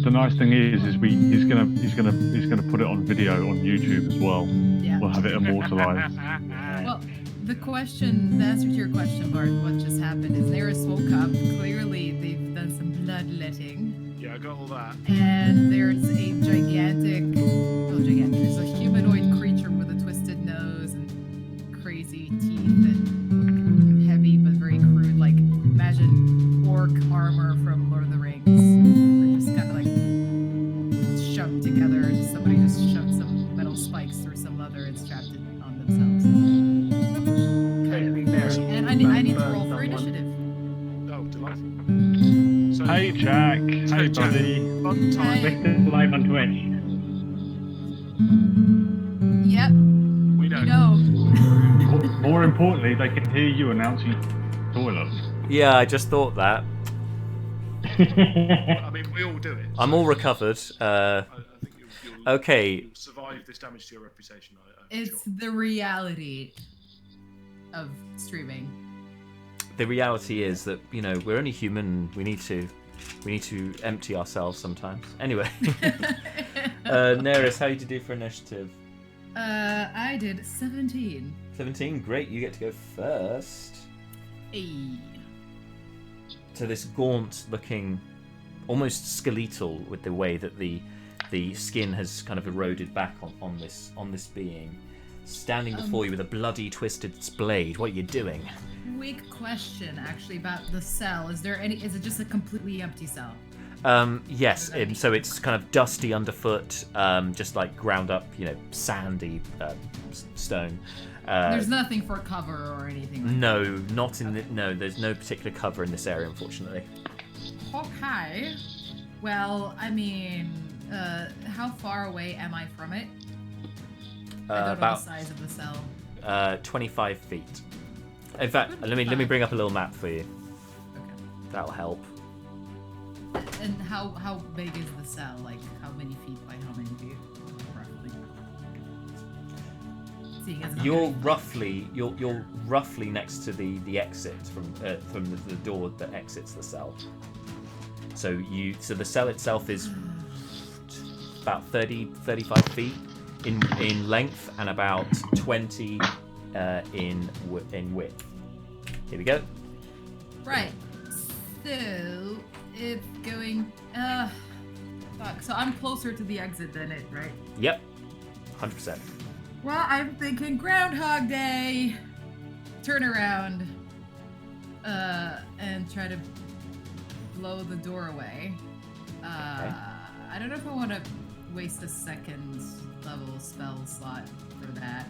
The nice thing is he's gonna put it on video on YouTube as well. Yeah. We'll have it immortalized. Well, the answer to your question, Bart, what just happened is Naeris woke up. Clearly, they've done some bloodletting. Yeah, I got all that. And there's a there's a humanoid creature with a twisted nose and crazy teeth and heavy but very crude, like, imagine orc armor from Lord of the Rings. They're just kind of like shoved together. Somebody just shoved some metal spikes through some leather and strapped it on themselves. And I need to roll for initiative. Oh, delightful. So, Hey Jack. Hey Jack. buddy. Fun time. We're still live on Twitch. Yep, We know. you know. More importantly, they can hear you announcing toilet. Yeah, I just thought that. I mean, we all do it. I'm all recovered. I think you'll Okay. survive this damage to your reputation. I'm It's sure. the reality of streaming. The reality is that we're only human. We need to empty ourselves sometimes. Anyway, Naeris, how did you do for initiative? I did 17. 17. Great, you get to go first. Hey. So this gaunt-looking, almost skeletal, with the way that the skin has kind of eroded back on this being, standing before you with a bloody twisted blade. What are you doing? Quick question, actually, about the cell. Is it just a completely empty cell? Yes, so it's kind of dusty underfoot, just like ground up, sandy stone. There's nothing for cover or anything like No, not in the. No, there's no particular cover in this area, unfortunately. Okay. Well, I mean, how far away am I from it? I don't know About the size of the cell. 25 feet. In fact, let me bring up a little map for you. Okay. That'll help. And how big is the cell? Like, how many feet by how many feet, roughly? Seeing as You're roughly next to the exit from the door that exits the cell. So the cell itself is about 35 feet in length and about 20 in width. Here we go. Right. So it's going. Fuck. So I'm closer to the exit than it, right? Yep. 100%. Well, I'm thinking Groundhog Day. Turn around. And try to blow the door away. Okay. I don't know if I want to waste a second level spell slot for that.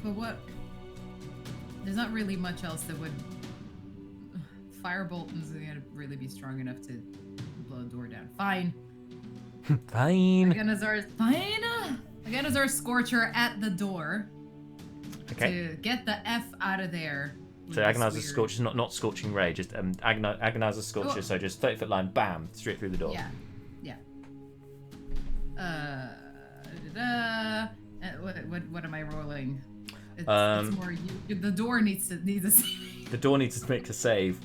But what? There's not really much else that would. Firebolt isn't gonna really be strong enough to blow a door down. Fine. Fine. Aghanazar's Scorcher at the door. Okay. To get the F out of there. So Aghanazar's Scorcher is not Scorching Ray, just Aghanazar's Scorcher, so just 30-foot line, bam, straight through the door. Yeah. What am I rolling? It's more the door needs a save. The door needs to make a save.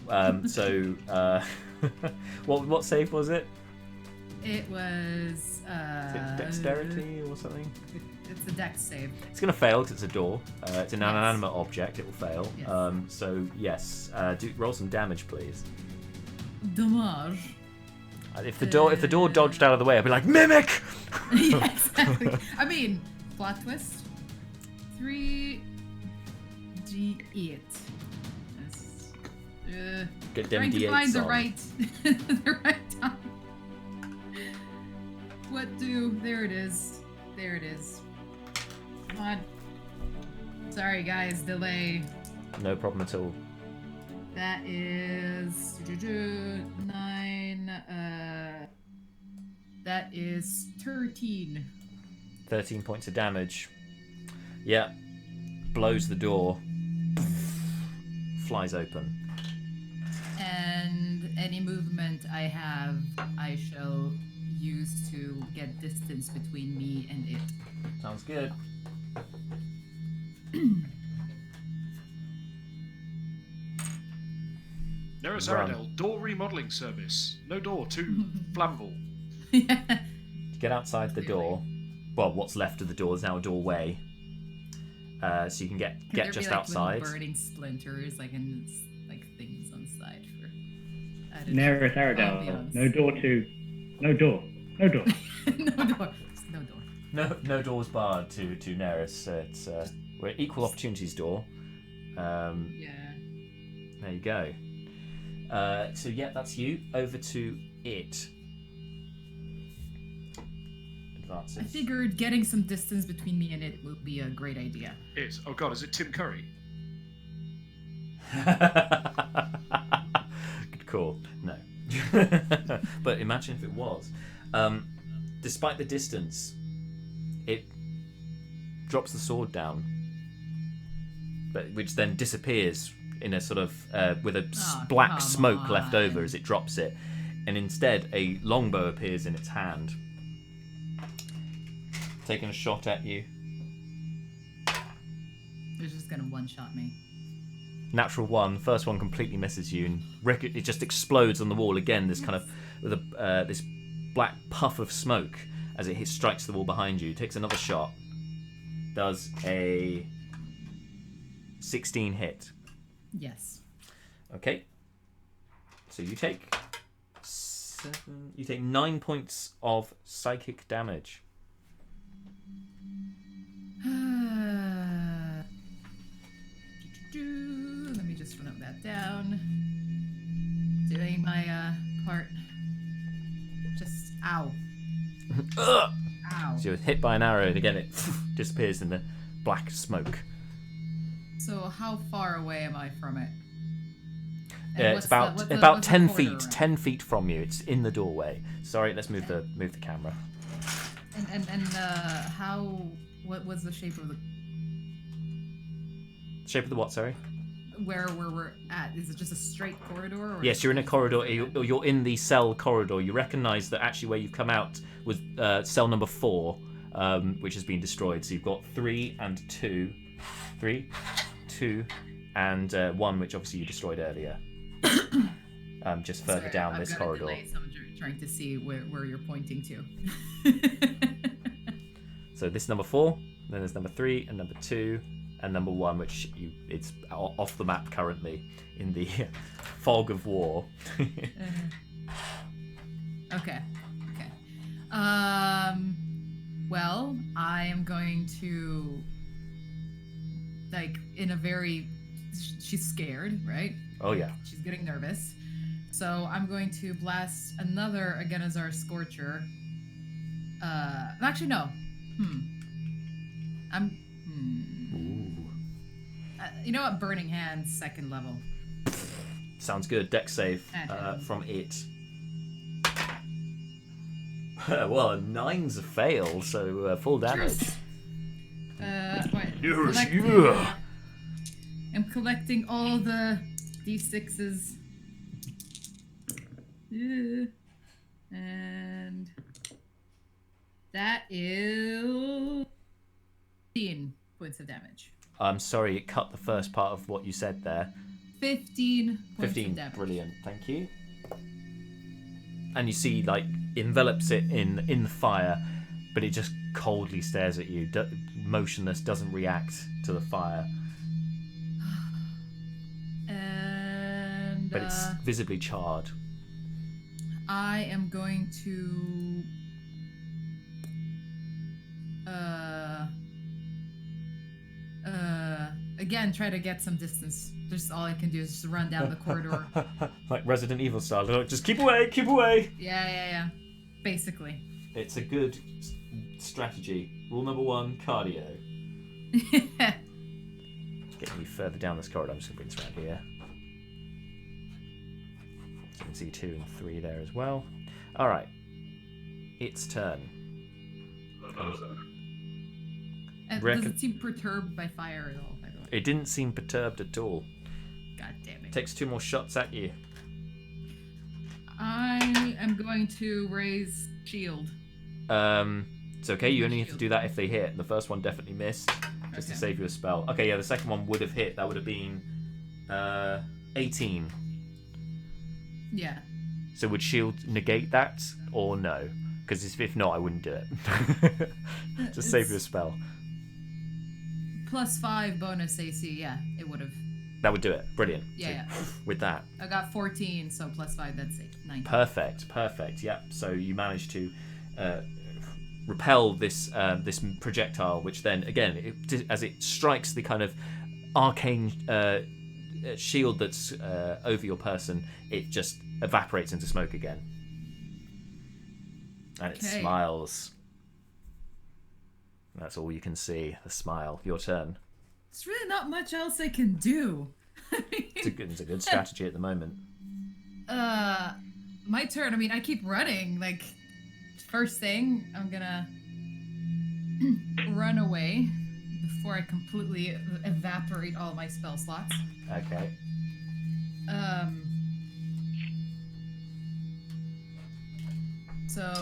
What save was it? It was Is it dexterity or something? It's a dex save. It's going to fail because it's a door. It's an inanimate object. It will fail. Yes. So yes, roll some damage, please. Damage. If the door dodged out of the way, I'd be like, mimic. Yeah, exactly. I mean, plot twist. 3d8. Get them Trying to D8s find the on. the right time. There it is. Come on. Sorry guys, delay. No problem at all. That is 9. That is 13. 13 points of damage. Yeah. Blows the door. Flies open. And any movement I have, I shall use to get distance between me and it. Sounds good. Naeris Run. Aradel, door remodeling service. No door, too flammable. Yeah. Get outside the door. Well, what's left of the door is now a doorway. So you can get There just be, like, outside. little burning splinters, like in like things on the side for. Naeris Aradel. No door. No door. No doors barred to Naeris. It's we're equal opportunities door. Yeah. There you go. So yeah, that's you. Over to it. Advances. I figured getting some distance between me and it would be a great idea. Oh god, is it Tim Curry? Good call. No. But imagine if it was. Despite the distance, it drops the sword down, which then disappears in a sort of with a black come smoke left on. over as it drops it, and instead a longbow appears in its hand, taking a shot at you. It's just gonna one-shot me. Natural one. First one completely misses you, and it just explodes on the wall again. This kind of with this black puff of smoke as it strikes the wall behind you. Takes another shot. Does a 16 hit. Yes. Okay. So you take 9 points of psychic damage. Let me just note that down. doing my part. Just ow. Ugh! Ow. So you're hit by an arrow, and again it disappears in the black smoke. So how far away am I from it? And Yeah, what's it's the- about what's the 10 corridor feet. around? 10 feet from you. It's in the doorway. Sorry, let's move the camera. And how? What was the shape of the? Shape of the what? Sorry. Where we're at? Is it just a straight corridor? Or Yes, you're in a corridor. You're in the cell corridor. You recognise that actually where you've come out was cell number 4, which has been destroyed. So you've got 3 and 2, 3, 2, and 1, which obviously you destroyed earlier. Just further Sorry, down I've this got a corridor. delay, so I'm trying to see where you're pointing to. So this is number 4, then there's number 3 and number 2 and number 1, which it's off the map currently in the fog of war. Okay. Well, I am going to, like, in a very, she's scared, right? Oh yeah. She's getting nervous. So I'm going to blast another Agenazar Scorcher. Actually, no. You know what? Burning Hands, 2nd level. Sounds good. Dex save from it. Well, a 9's a fail, so full damage. I'm collecting all the D6s. And that is 15 points of damage. I'm sorry, it cut the first part of what you said there. 15 points 15, of damage. brilliant, thank you. And you see, like, envelops it in the fire, but it just coldly stares at you, motionless, doesn't react to the fire. And but it's visibly charred. I am going to again try to get some distance. Just all I can do is just run down the corridor. Like Resident Evil style. Like, just keep away, keep away. Yeah. Basically. It's a good strategy. Rule number 1, cardio. Getting you further down this corridor. I'm just going to bring this around here. So you can see 2 and 3 there as well. Alright. Its turn. Does it seem perturbed by fire at all, by the way? It didn't seem perturbed at all. God damn it. Takes 2 more shots at you. I am going to raise shield. It's okay, you only have to do that if they hit. The first one definitely missed, just to save you a spell. Okay, yeah, the second one would have hit. That would have been 18. Yeah. So would shield negate that, or no? Because if not, I wouldn't do it. Just save you a spell. +5 bonus AC, yeah, it would have. That would do it. Brilliant. Yeah. With that. I got 14, so +5, that's 19. Perfect. Yep. So you managed to repel this this projectile, which then again, as it strikes the kind of arcane shield that's over your person, it just evaporates into smoke again, and it smiles. That's all you can see. The smile. Your turn. There's really not much else I can do. It's a good strategy at the moment. My turn. I mean, I keep running. Like, first thing, I'm gonna run away before I completely evaporate all my spell slots. Okay. So,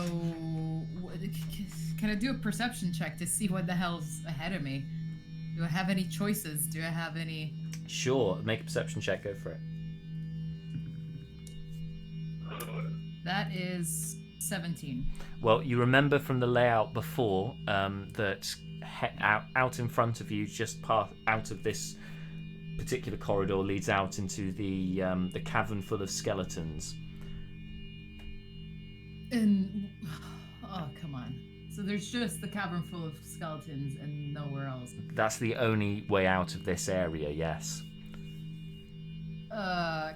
can I do a perception check to see what the hell's ahead of me? Do I have any choices? Do I have any... Sure, make a perception check, go for it. That is 17. Well, you remember from the layout before that out in front of you, just out of this particular corridor, leads out into the cavern full of skeletons. And... Oh, come on. So there's just the cavern full of skeletons and nowhere else. That's the only way out of this area, yes.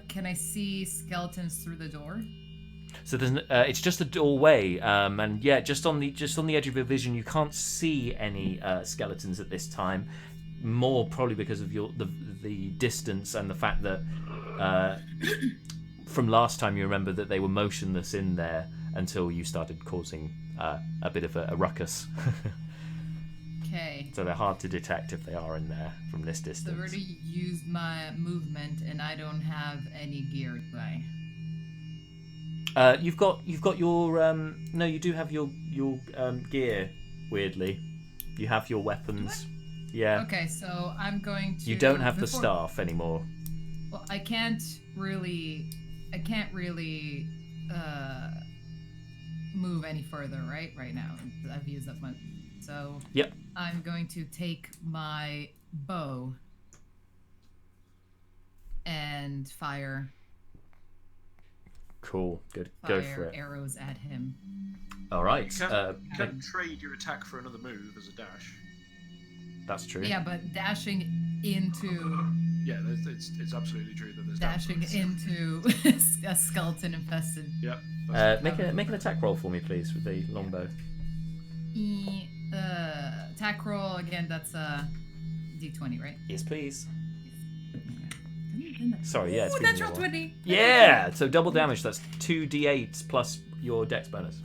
Can I see skeletons through the door? So there's it's just a doorway, and yeah, just on the edge of your vision, you can't see any skeletons at this time. More probably because of the distance and the fact that from last time you remember that they were motionless in there until you started causing a bit of a ruckus. Okay. So they're hard to detect if they are in there from this So distance. I've already used my movement, and I don't have any gear, do I? You've got your no, you do have your gear. Weirdly, you have your weapons. Yeah. Okay, so I'm going to. You don't have the staff anymore. Well, I can't really move any further right now. I've used up my. So. Yep. I'm going to take my bow and fire. Cool. Good. Go for it. Arrows at him. All right. You can trade your attack for another move as a dash. That's true. Yeah, but dashing into. Yeah, it's absolutely true that there's dashing into a skeleton infested. Yep. Make an attack roll for me, please, with the longbow. Attack roll again. That's a D20, right? Yes, please. Yes. Sorry, yeah. It's been Natural a while. 20. Yeah. So double damage. That's 2d8 plus your dex bonus.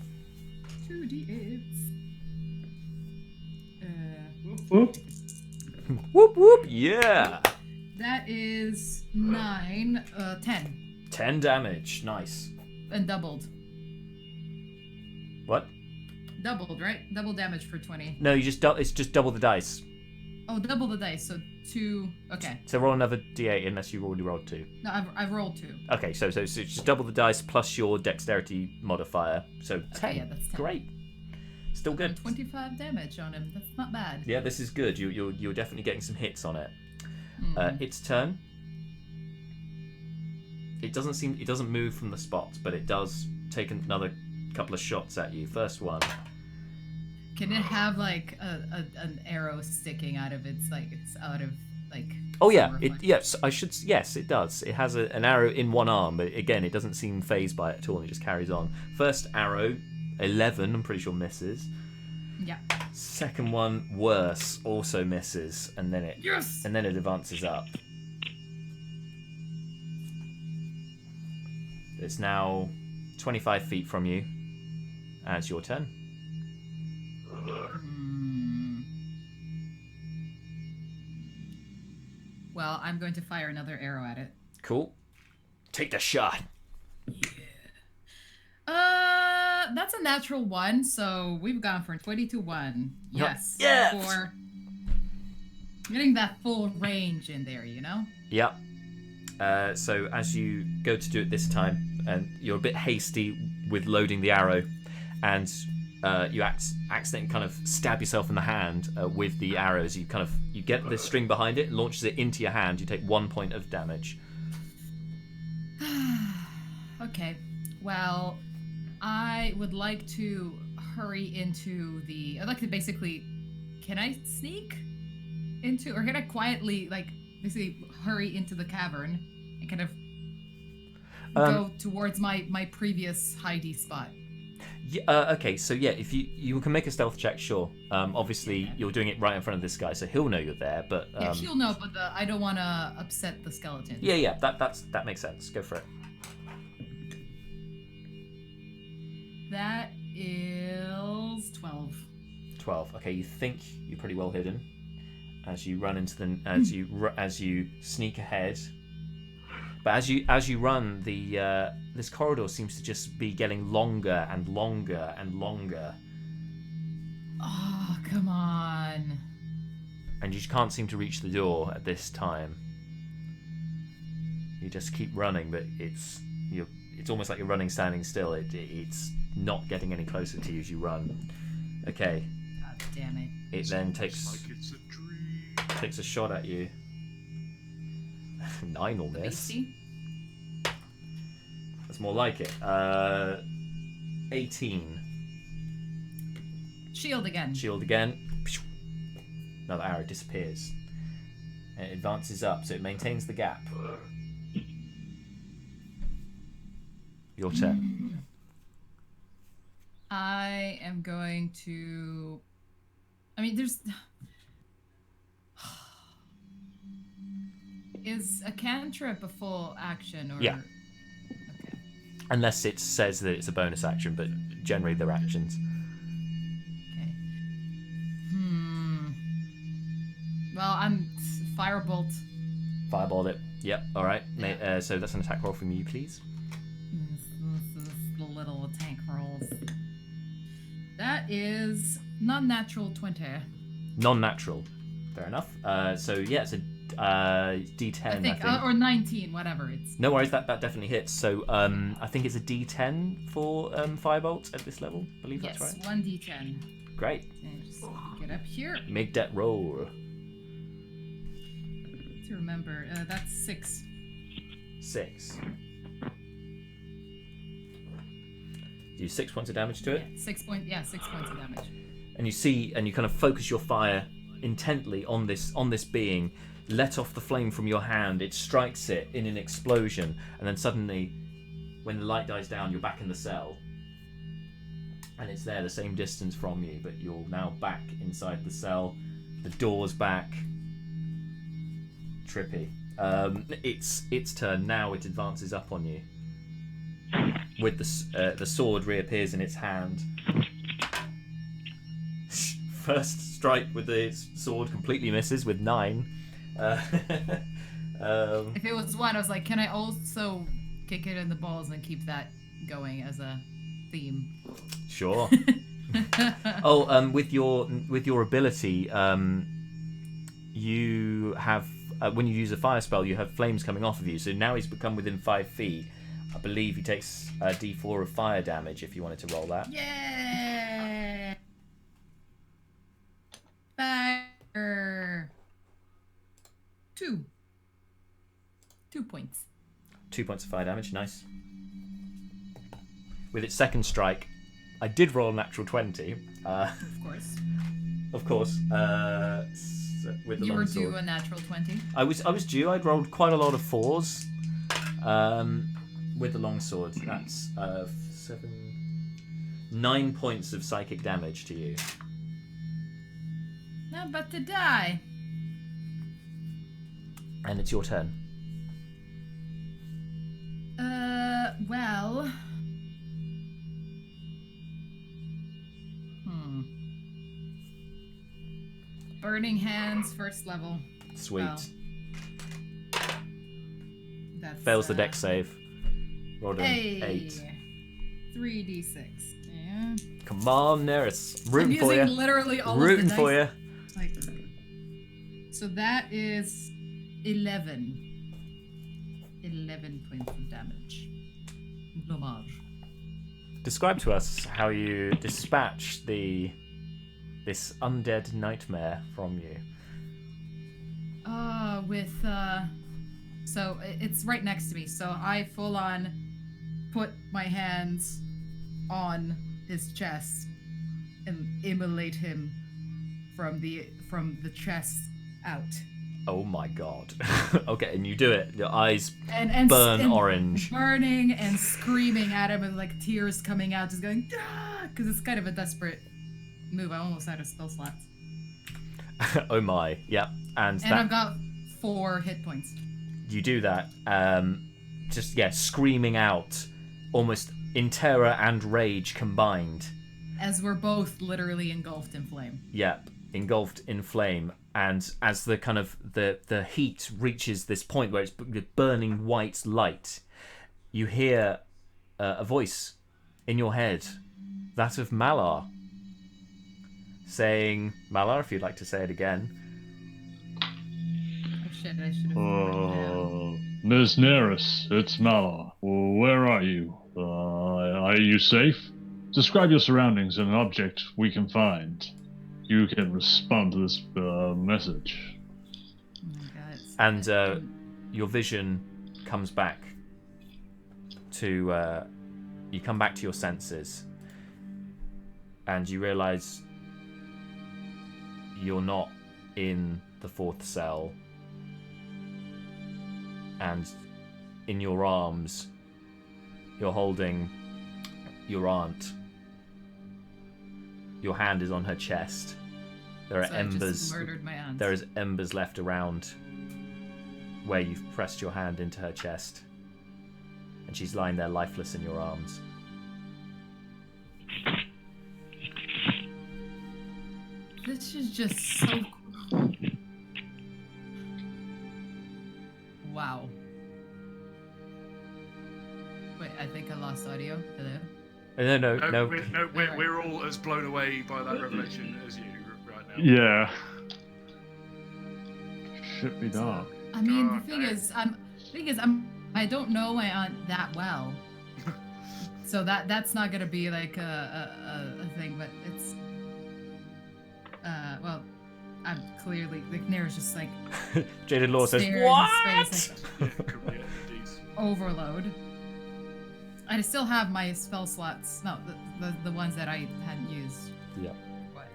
2d8s. Whoop. Whoop whoop. Yeah. That is 9, 10. 10 damage. Nice. And doubled. What? Doubled, right? Double damage for 20. No, it's just double the dice. Oh, double the dice, so 2. Okay. So roll another d8 unless you already rolled 2. No, I've rolled 2. Okay, so it's just double the dice plus your dexterity modifier. So 10. Okay, yeah, that's 10. Great. Still good. 25 damage on him. That's not bad. Yeah, this is good. You're definitely getting some hits on it. Its turn. It doesn't move from the spot, but it does take another couple of shots at you. First one. Can it have like an arrow sticking out of its out of like? Oh yeah, reflection? Yes, it does. It has an arrow in one arm, but again, it doesn't seem phased by it at all. And it just carries on. First arrow, 11. I'm pretty sure misses. Yeah. Second one, worse, also misses, and then it advances up. It's now 25 feet from you. And it's your turn. Well, I'm going to fire another arrow at it. Cool. Take the shot. That's a natural 1, so we've gone from 20 to 1. Yes. Yes! For getting that full range in there, you know? Yep. So as you go to do it this time, and you're a bit hasty with loading the arrow, and you accidentally kind of stab yourself in the hand with the arrows. You get the string behind it, launches it into your hand. You take 1 point of damage. Okay. Well, I would like to hurry into the. I'd like to basically. Can I sneak into, or can I quietly, like, basically hurry into the cavern and kind of go towards my previous hidey spot? Yeah, okay, so yeah, if you can make a stealth check, sure. Obviously, you're doing it right in front of this guy, so he'll know you're there. But yeah, he'll know, but I don't want to upset the skeleton. Yeah, that makes sense. Go for it. That is 12. 12. Okay, you think you're pretty well hidden as you run into the as you sneak ahead. But as you run, this corridor seems to just be getting longer and longer and longer. Oh, come on. And you just can't seem to reach the door at this time. You just keep running, but it's almost like you're running standing still. It's not getting any closer to you as you run. Okay. God damn it. It then takes a shot at you. 9 will miss. That's more like it. 18. Shield again. Shield again. Another arrow disappears. And it advances up, so it maintains the gap. Your turn. I am going to. I mean, there's. Is a cantrip a full action or? Yeah. Okay. Unless it says that it's a bonus action, but generally they're actions. Okay. Well, I'm firebolt. Fireball it. Yep. All right. So that's an attack roll from you, please. This is the little tank rolls. That is non-natural 20. Non-natural. Fair enough. So yeah, it's a D10. I think. Or 19, whatever. It's. No worries. That definitely hits. So I think it's a D10 for firebolt at this level. I believe Yes, that's right. 1d10. Great. And just get up here Make that roll. to remember. That's 6. 6. Do 6 points of damage to it. Yeah, 6 points. Yeah, 6 points of damage. And you see, and you kind of focus your fire intently on this being. Let off the flame from your hand. It strikes it in an explosion, and then suddenly, when the light dies down, you're back in the cell, and it's there, the same distance from you, but you're now back inside the cell. The door's back. Trippy. Its turn now. It advances up on you. With the sword reappears in its hand. First strike with the sword completely misses with 9. If it was 1, I was like, can I also kick it in the balls and keep that going as a theme? Sure. With your ability, you have when you use a fire spell, you have flames coming off of you. So now he's become within 5 feet. I believe he takes a D4 of fire damage. If you wanted to roll that. Yeah. Fire. 2 points. 2 points of fire damage. Nice. With its second strike, I did roll a natural 20. Of course. With the You were longsword. due a natural 20. I was due. I'd rolled quite a lot of 4s. With the longsword, that's 9 points of psychic damage to you. Not about to die. And it's your turn. Well. Burning Hands, first level. Sweet. Well, that's, Fails the dex save. Rolled an Hey. 8. 3d6. Yeah. Come on, Naeris. I'm Rooting for using you. literally all Rooting of the for dice. you. Like, so that is 11. 11 points of damage. Dommage. Describe to us how you dispatch this undead nightmare from you. So it's right next to me. So I full on put my hands on his chest and immolate him from the chest out. Oh my god. Okay, and you do it. Your eyes And burn orange. burning and screaming at him and like tears coming out, just going because it's kind of a desperate move. I almost had a spell slot. Oh my. Yeah. And that, I've got 4 hit points. you do that. Screaming out, almost in terror and rage combined. As we're both literally engulfed in flame. Yep, engulfed in flame, and as the kind of the heat reaches this point where it's burning white light, you hear a voice in your head, that of Malar, saying, Malar, if you'd like to say it again. Oh shit, I should have. Ms. Naeris, it's Malar. Where are you? Are you safe? Describe your surroundings and an object we can find. You can respond to this message. Oh my god. And your vision comes back to... you come back to your senses. And you realise you're not in the 4th cell. And in your arms, You're holding your aunt. Your hand is on her chest. There are So I embers. just murdered my aunt. There is embers left around where you've pressed your hand into her chest, and she's lying there lifeless in your arms. This is just so. Wow. Wait, I think I lost audio. Hello. No. We're all as blown away by that revelation as you right now. Yeah. Should be dark. I mean, Oh, the thing no. is, I don't know my aunt that well, so that's not gonna be like a thing. But it's, well, I'm clearly like Naeris just like Jaded Law says, stare "What?" into space, Yeah, could be it, indeed. like, overload. I still have my spell slots, no, the ones that I hadn't used. Yeah. What?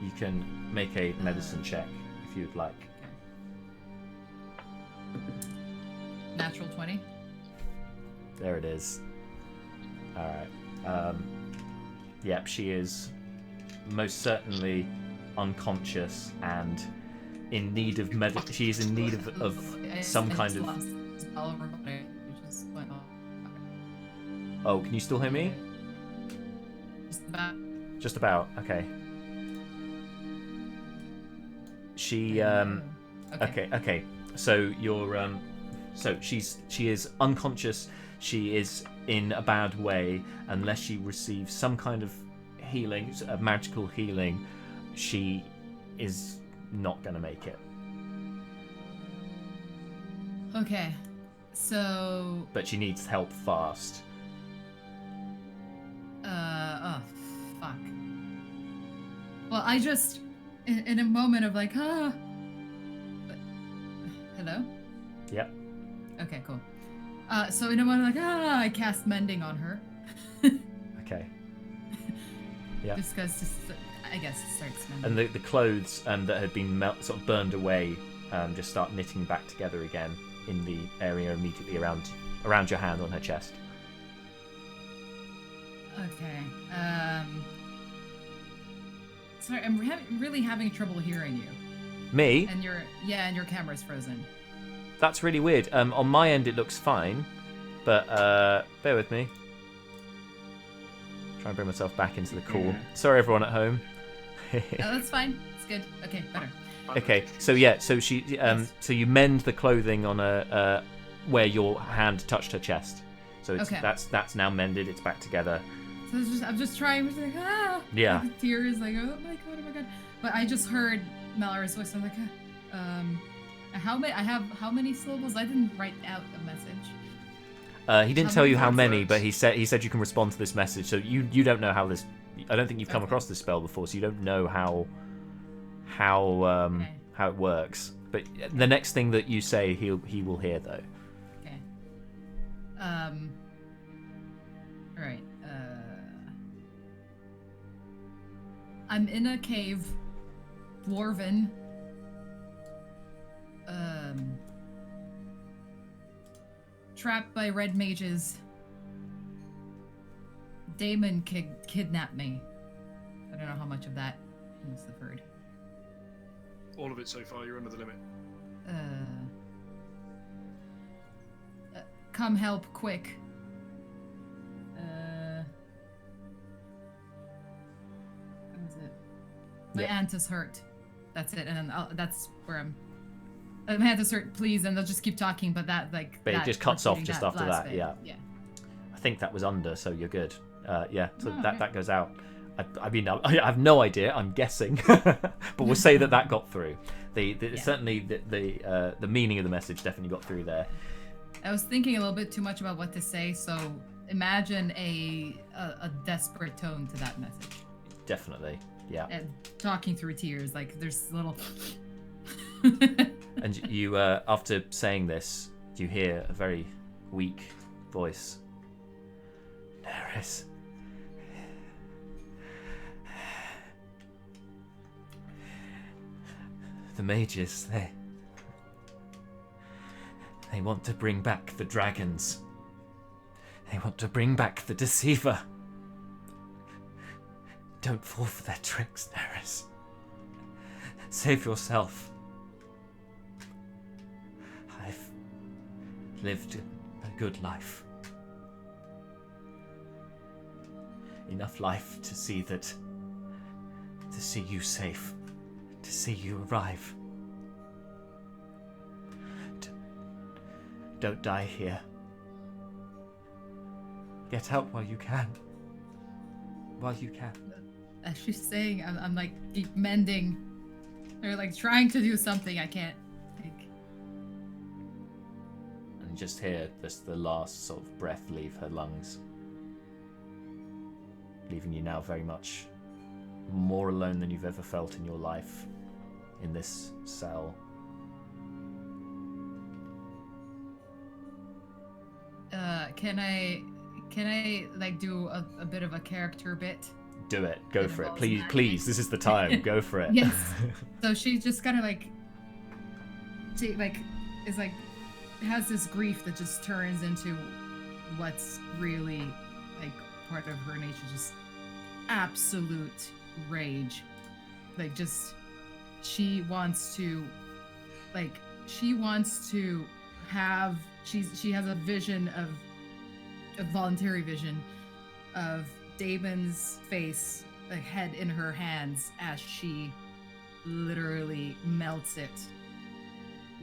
You can make a medicine check if you'd like. Natural 20. There it is. Alright. Yep, she is most certainly unconscious and in need of she is in need of some kind of... Oh, can you still hear me? Just about, okay. She, okay. So you're, she is unconscious. She is in a bad way unless she receives some kind of healing, a magical healing. She is not going to make it. Okay, so... But she needs help fast. Oh, fuck. Well, I just, in a moment of like, but, hello? Yep. Okay, cool. So in a moment like, I cast Mending on her. Okay. Yeah. Just because, I guess, it starts mending. And the clothes that had been sort of burned away just start knitting back together again in the area immediately around your hand on her chest. Okay. Sorry, I'm really having trouble hearing you. Me? And your camera's frozen. That's really weird. On my end it looks fine, but bear with me. Try and bring myself back into the call. Yeah. Sorry everyone at home. Oh, that's fine. It's good. Okay, better. Okay, so she so you mend the clothing on where your hand touched her chest. So it's, Okay. that's now mended. It's back together. So I'm just trying to like, Yeah. like, tears, like, oh my god. But I just heard Malar's voice. I'm like, how many syllables? I didn't write out a message. He didn't How tell many you how words? many, but he said you can respond to this message. So you don't know how this. I don't think you've come Okay. across this spell before, so you don't know how it works. But the next thing that you say, he will hear though. Okay. All right. I'm in a cave, dwarven. Trapped by red mages. Damon kidnapped me. I don't know how much of that was the heard. All of it so far, you're under the limit. Come help quick. What was it? My Yep. aunt is hurt. That's it, and then that's where I'm. My aunt is hurt, please, and they'll just keep talking, but that like. But it that- just cuts off repeating just after last that, bit. yeah. Yeah. I think that was under, so you're good. Yeah, so Oh, that okay. that goes out. I mean, I have no idea. I'm guessing, but we'll say that got through. Certainly the meaning of the message definitely got through there. I was thinking a little bit too much about what to say, so imagine a desperate tone to that message. Definitely, yeah. And talking through tears, like there's little. And you, after saying this, you hear a very weak voice. Naeris. The mages, they want to bring back the dragons. They want to bring back the deceiver. Don't fall for their tricks, Naeris. Save yourself. I've lived a good life. Enough life to see you safe, to see you arrive. Don't die here. Get out while you can. While you can. As she's saying, I'm like keep mending, or like trying to do something. I can't. Like... And just hear the last sort of breath leave her lungs, leaving you now very much more alone than you've ever felt in your life in this cell. Can I like do a bit of a character bit? Do it. Go for it. Please. This is the time. Go for it. Yes. So she just kind of like, she like is like has this grief that just turns into what's really like part of her nature, just absolute rage. Like just she wants to have she has a vision of a voluntary vision of Damon's face, the head in her hands, as she literally melts it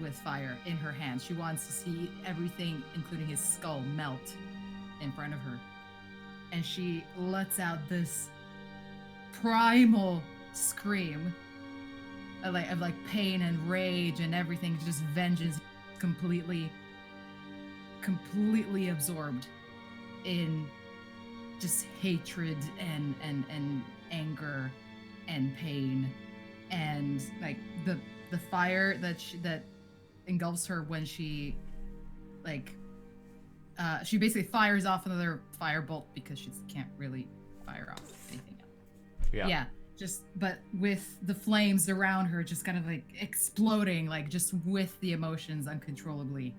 with fire in her hands. She wants to see everything, including his skull, melt in front of her. And she lets out this primal scream of pain and rage and everything, just vengeance, completely absorbed in just hatred and anger and pain, and like the fire that engulfs her when she she basically fires off another firebolt because she can't really fire off anything else. Yeah. But with the flames around her just kind of like exploding, like just with the emotions uncontrollably.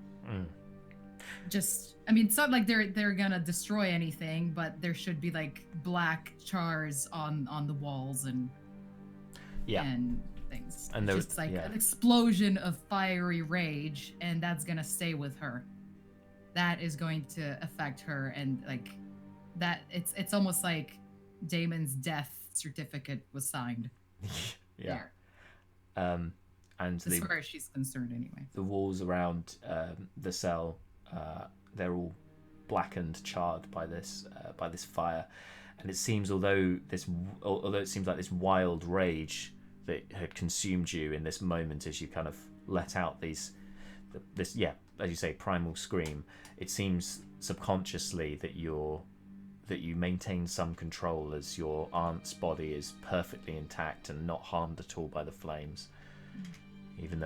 I mean, it's not like they're gonna destroy anything, but there should be like black chars on the walls and things. And there's just like an explosion of fiery rage, and that's gonna stay with her. That is going to affect her, and like that, it's almost like Damon's death certificate was signed. There. And as far as she's concerned, anyway. The walls around the cell, they're all blackened, charred by this fire, and it seems although it seems like this wild rage that had consumed you in this moment as you kind of let out this as you say, primal scream, it seems subconsciously that you maintain some control as your aunt's body is perfectly intact and not harmed at all by the flames, even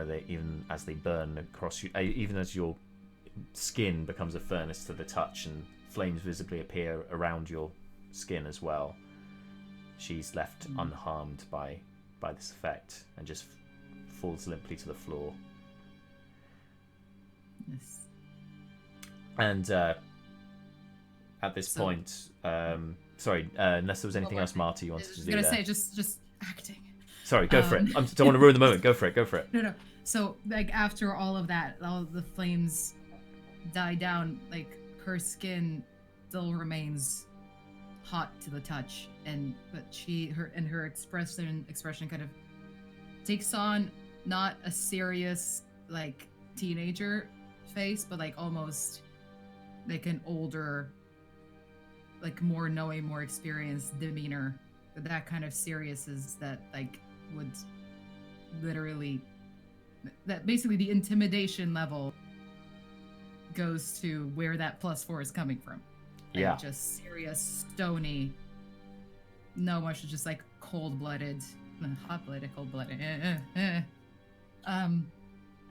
as they burn across you, even as your skin becomes a furnace to the touch and flames visibly appear around your skin as well. She's left unharmed by this effect and just falls limply to the floor. Yes. And at this point, unless there was anything else, Marty, you wanted to do there. I was gonna say just acting. Sorry, go for it. I don't want to ruin the moment. Go for it. No. So like after all of that, all the flames die down, like her skin still remains hot to the touch, but her expression kind of takes on not a serious like teenager face, but like almost like an older, like more knowing, more experienced demeanor. That kind of serious is that like would literally, that basically the intimidation level goes to where that +4 is coming from. Like just serious, stony, no much, just like cold-blooded, hot-blooded, cold-blooded.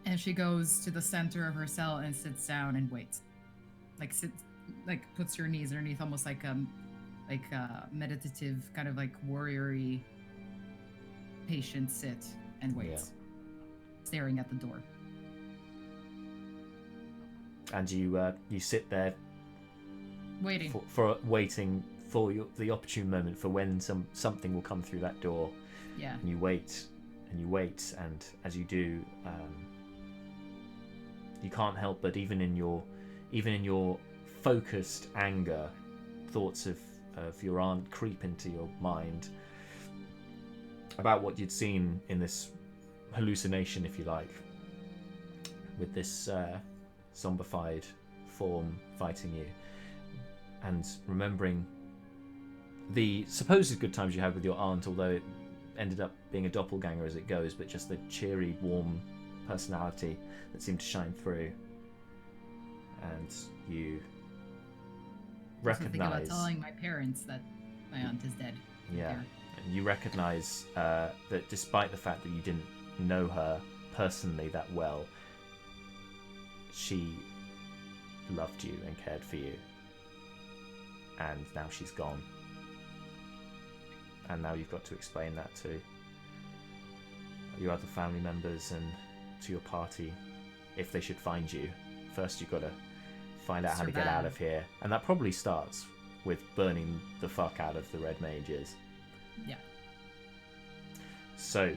And she goes to the center of her cell and sits down and waits. Puts her knees underneath, almost like a meditative kind of like warrior-y patient sit and waits, staring at the door. And you sit there Waiting. for waiting for the opportune moment for when something will come through that door. Yeah. And you wait, and as you do, you can't help but even in your focused anger, thoughts of your aunt creep into your mind about what you'd seen in this hallucination, if you like, with this zombified form fighting you, and remembering the supposed good times you had with your aunt, although it ended up being a doppelganger as it goes, but just the cheery, warm personality that seemed to shine through. And you recognize... Think about telling my parents that my aunt is dead. Yeah, and you recognize that despite the fact that you didn't know her personally that well, she loved you and cared for you. And now she's gone. And now you've got to explain that to your other family members and to your party if they should find you. First you've got to find out how to get out of here. And that probably starts with burning the fuck out of the red mages. Yeah. So,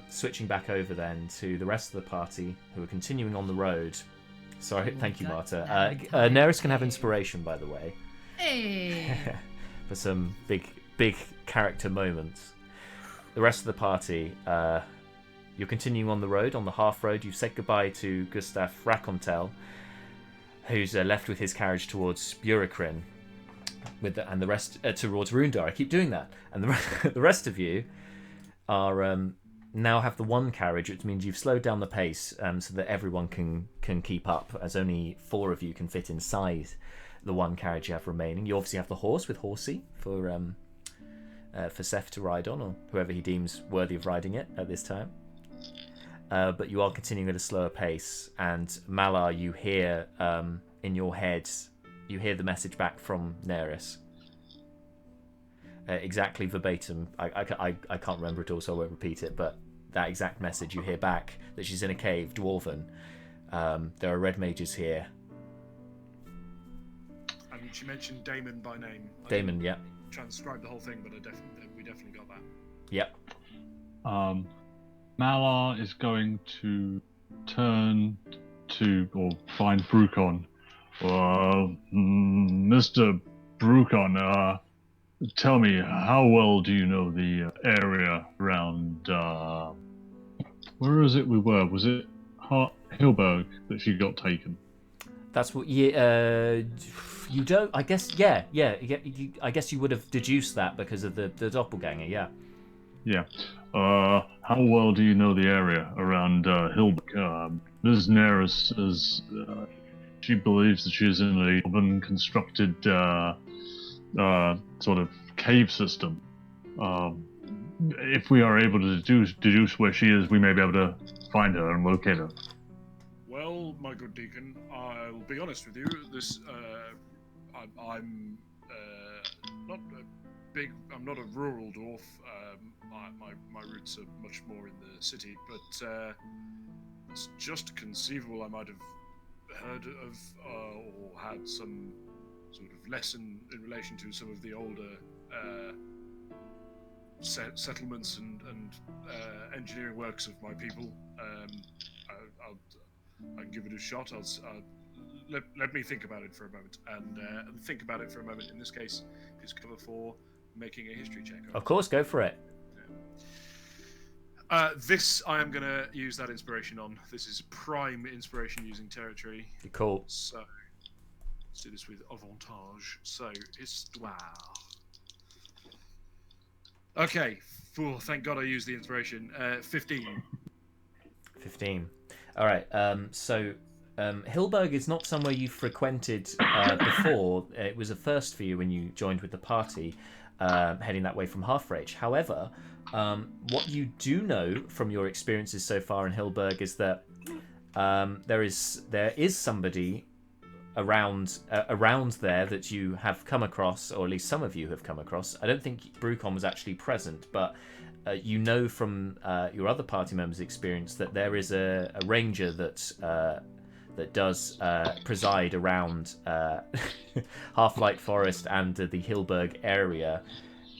switching back over then to the rest of the party who are continuing on the road. Sorry, thank you, Marta. Naeris can have inspiration, by the way. Hey! For some big character moments. The rest of the party, you're continuing on the road, on the half road. You've said goodbye to Gustav Racontel, who's left with his carriage towards Burikrin, and the rest towards Rundar. I keep doing that. And the rest of you are now have the one carriage, which means you've slowed down the pace so that everyone can keep up, as only 4 of you can fit inside the one carriage you have remaining. You obviously have the horse with Horsey for Seth to ride on, or whoever he deems worthy of riding it at this time. But you are continuing at a slower pace, and Malar, you hear in your head, you hear the message back from Naeris. Exactly verbatim. I can't remember it all, so I won't repeat it, but that exact message you hear back, that she's in a cave, Dwarven. There are red mages here. And she mentioned Damon by name. Damon, yeah. Transcribe the whole thing, but we definitely got that. Yep. Malar is going to turn to or find Brukon. Mr. Brukon, tell me, how well do you know the area around, where is it we were? Was it Hilberg that she got taken? That's what you don't, I guess, yeah, I guess you would have deduced that because of the doppelganger, yeah. Yeah. How well do you know the area around Hilberg? Ms. Naeris is, she believes that she is in a urban constructed sort of cave system. If we are able to deduce where she is, we may be able to find her and locate her. Well, my good deacon, I'll be honest with you. I'm not a I'm not a rural dwarf. My roots are much more in the city, but it's just conceivable I might have heard of or had some sort of lesson in relation to some of the older settlements and engineering works of my people. I can give it a shot. Let me think about it for a moment, and think about it for a moment. In this case, is cover for making a history check. Of course, go for it. This I am going to use that inspiration on. This is prime inspiration using territory. Cool. So let's do this with avantage. So histoire. Okay. Thank God I used the inspiration. 15. 15. All right. So Hilberg is not somewhere you frequented before. It was a first for you when you joined with the party, heading that way from Halfrage. However, what you do know from your experiences so far in Hilberg is that there is somebody around there that you have come across, or at least some of you have come across. I don't think Brukon was actually present, but you know from your other party members' experience that there is a ranger that that does preside around Half-Light Forest and the Hillberg area,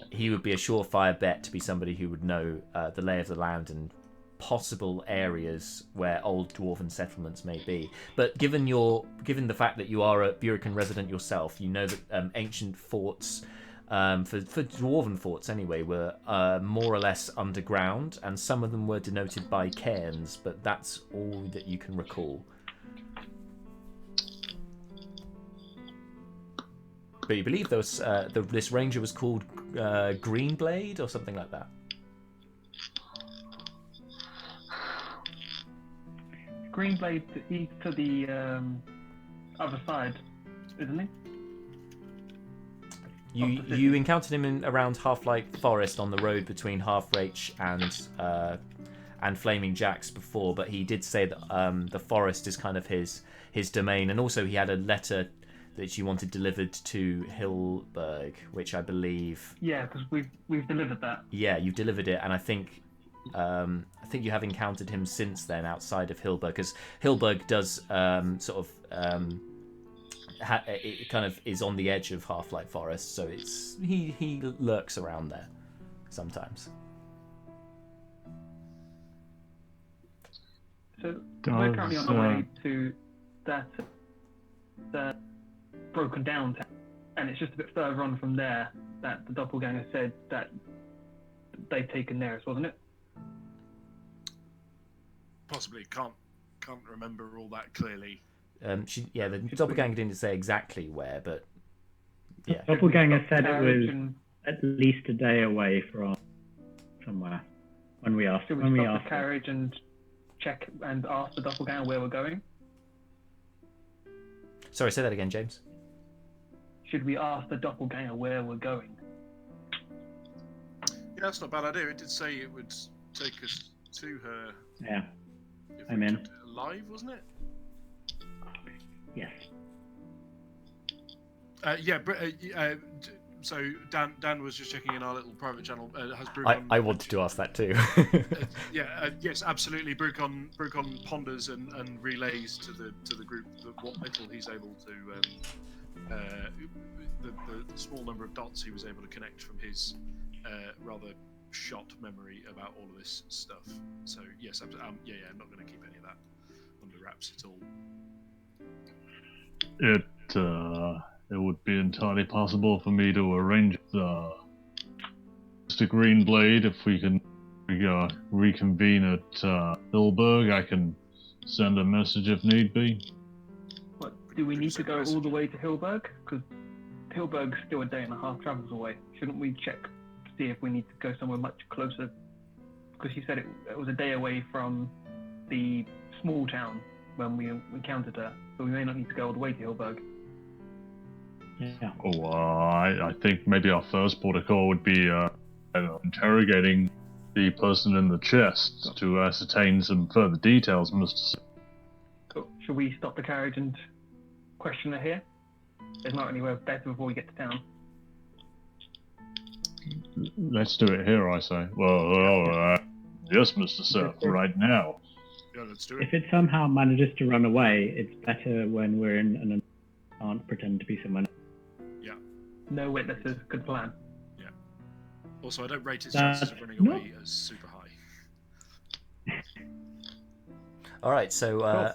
he would be a surefire bet to be somebody who would know the lay of the land and possible areas where old dwarven settlements may be. But given the fact that you are a Brukon resident yourself, you know that ancient forts, for dwarven forts anyway, were more or less underground, and some of them were denoted by cairns, but that's all that you can recall. But you believe this ranger was called Greenblade or something like that. Greenblade, he's to the other side, isn't he? You encountered him in around Half-Light Forest on the road between Half-Reach and Flaming Jacks before, but he did say that the forest is kind of his domain, and also he had a letter that you wanted delivered to Hillberg, which I believe. Yeah, because we've delivered that. Yeah, you've delivered it, and I think you have encountered him since then outside of Hillberg, because Hillberg does it kind of is on the edge of Half-Light Forest, so he lurks around there sometimes. So we're currently on our way to that broken down town, and it's just a bit further on from there that the doppelganger said that they'd taken Naeris, wasn't it? Possibly. Can't remember all that clearly. The doppelganger didn't say exactly where, but yeah. Doppelganger said it was at least a day away from somewhere. When we asked, should we stop the carriage and check and ask the doppelganger where we're going? Sorry, say that again, James. Should we ask the doppelganger where we're going? Yeah, that's not a bad idea. It did say it would take us to her. Yeah. If I'm in. kept it alive, wasn't it? Yes. So Dan was just checking in our little private channel. Has Brukon? I wanted to ask that too. Yes, absolutely. Brukon ponders and relays to the group what little he's able to. The small number of dots he was able to connect from his rather shot memory about all of this stuff. So yes, I'm not going to keep any of that under wraps at all. It would be entirely possible for me to arrange Mr. Greenblade if we can reconvene at Hillberg. I can send a message if need be. What, do we need to go all the way to Hillberg? Because Hillberg's still a day and a half travels away. Shouldn't we check to see if we need to go somewhere much closer? Because you said it was a day away from the small town when we encountered her, so we may not need to go all the way to Hillberg. Yeah. I think maybe our first protocol would be interrogating the person in the chest to ascertain some further details, Mr. Cool. Should we stop the carriage and question her here? There's not anywhere better before we get to town. Let's do it here, I say. Yes, Mr. Seth, right now. Yeah, let's do it. If it somehow manages to run away, it's better when we're in and can't pretend to be someone. Yeah. No witnesses. Good plan. Yeah. Also, I don't rate its chances of running away as super high. All right, so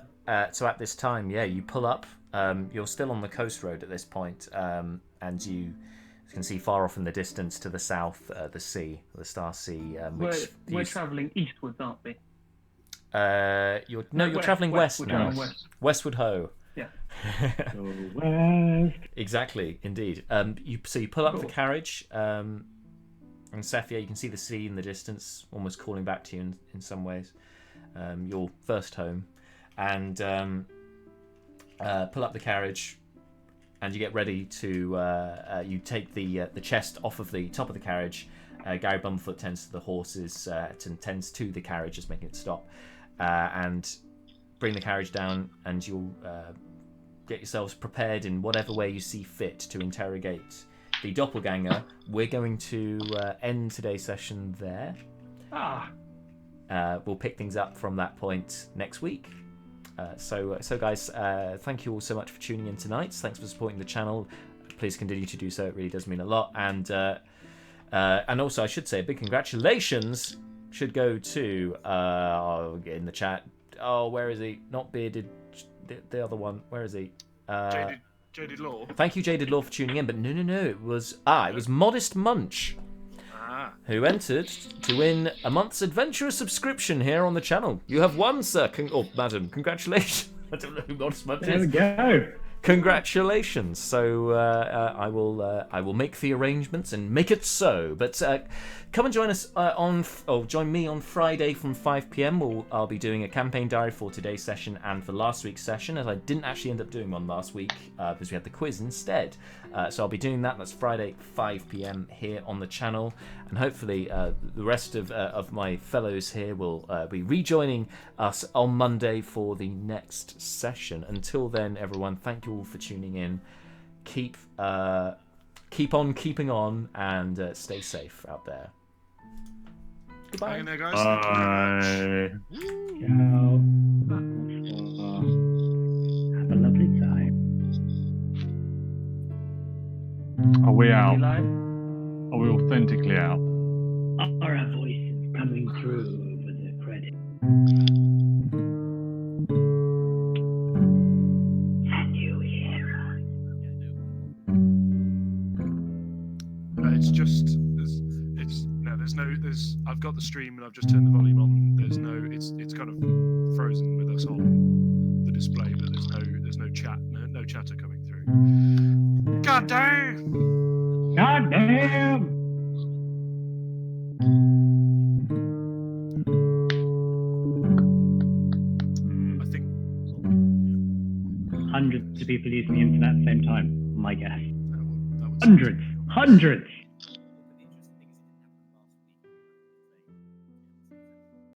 so at this time, you pull up. You're still on the coast road at this point, and you can see far off in the distance to the south the sea, the Star Sea. We're travelling eastwards, aren't we? You're travelling west now. Westward ho. Yeah. Go west. Exactly, indeed. You pull up the carriage, and Sethia, you can see the sea in the distance, almost calling back to you in some ways. Your first home, and pull up the carriage, and you get ready to. You take the chest off of the top of the carriage. Gary Bumblefoot tends to the horses, tends to the carriage, just making it stop, and bring the carriage down, and you'll get yourselves prepared in whatever way you see fit to interrogate the doppelganger. We're going to end today's session there. We'll pick things up from that point next week. So guys, thank you all so much for tuning in tonight. Thanks for supporting the channel. Please continue to do so. It really does mean a lot. And also, I should say, a big congratulations should go to in the chat. Oh, where is he? Not Bearded, the other one. Where is he? Jaded Law. Thank you, Jaded Law, for tuning in. But no, it was Modest Munch, who entered to win a month's Adventurer subscription here on the channel. You have won, sir. Madam, congratulations. I don't know who Modest Munch is. There we go. Congratulations. So I will make the arrangements and make it so. But come and join us join me on Friday from 5 p.m. I'll be doing a campaign diary for today's session and for last week's session, as I didn't actually end up doing one last week because we had the quiz instead. So I'll be doing that. That's Friday 5 p.m. here on the channel, and hopefully the rest of my fellows here will be rejoining us on Monday for the next session. Until then, everyone, thank you all for tuning in. Keep on keeping on, and stay safe out there. Goodbye. Hang in there, guys. Bye. Ciao. Have a lovely time. Are we out? Eli? Are we authentically out? Are our voices coming through over the credit? Can you hear us? It's just I've got the stream and I've just turned the volume on. There's no it's kind of frozen with us on the display, but there's no chat, no chatter coming through. God damn! God damn! I think Hundreds of people using the internet at the same time. My guess. that was Hundreds.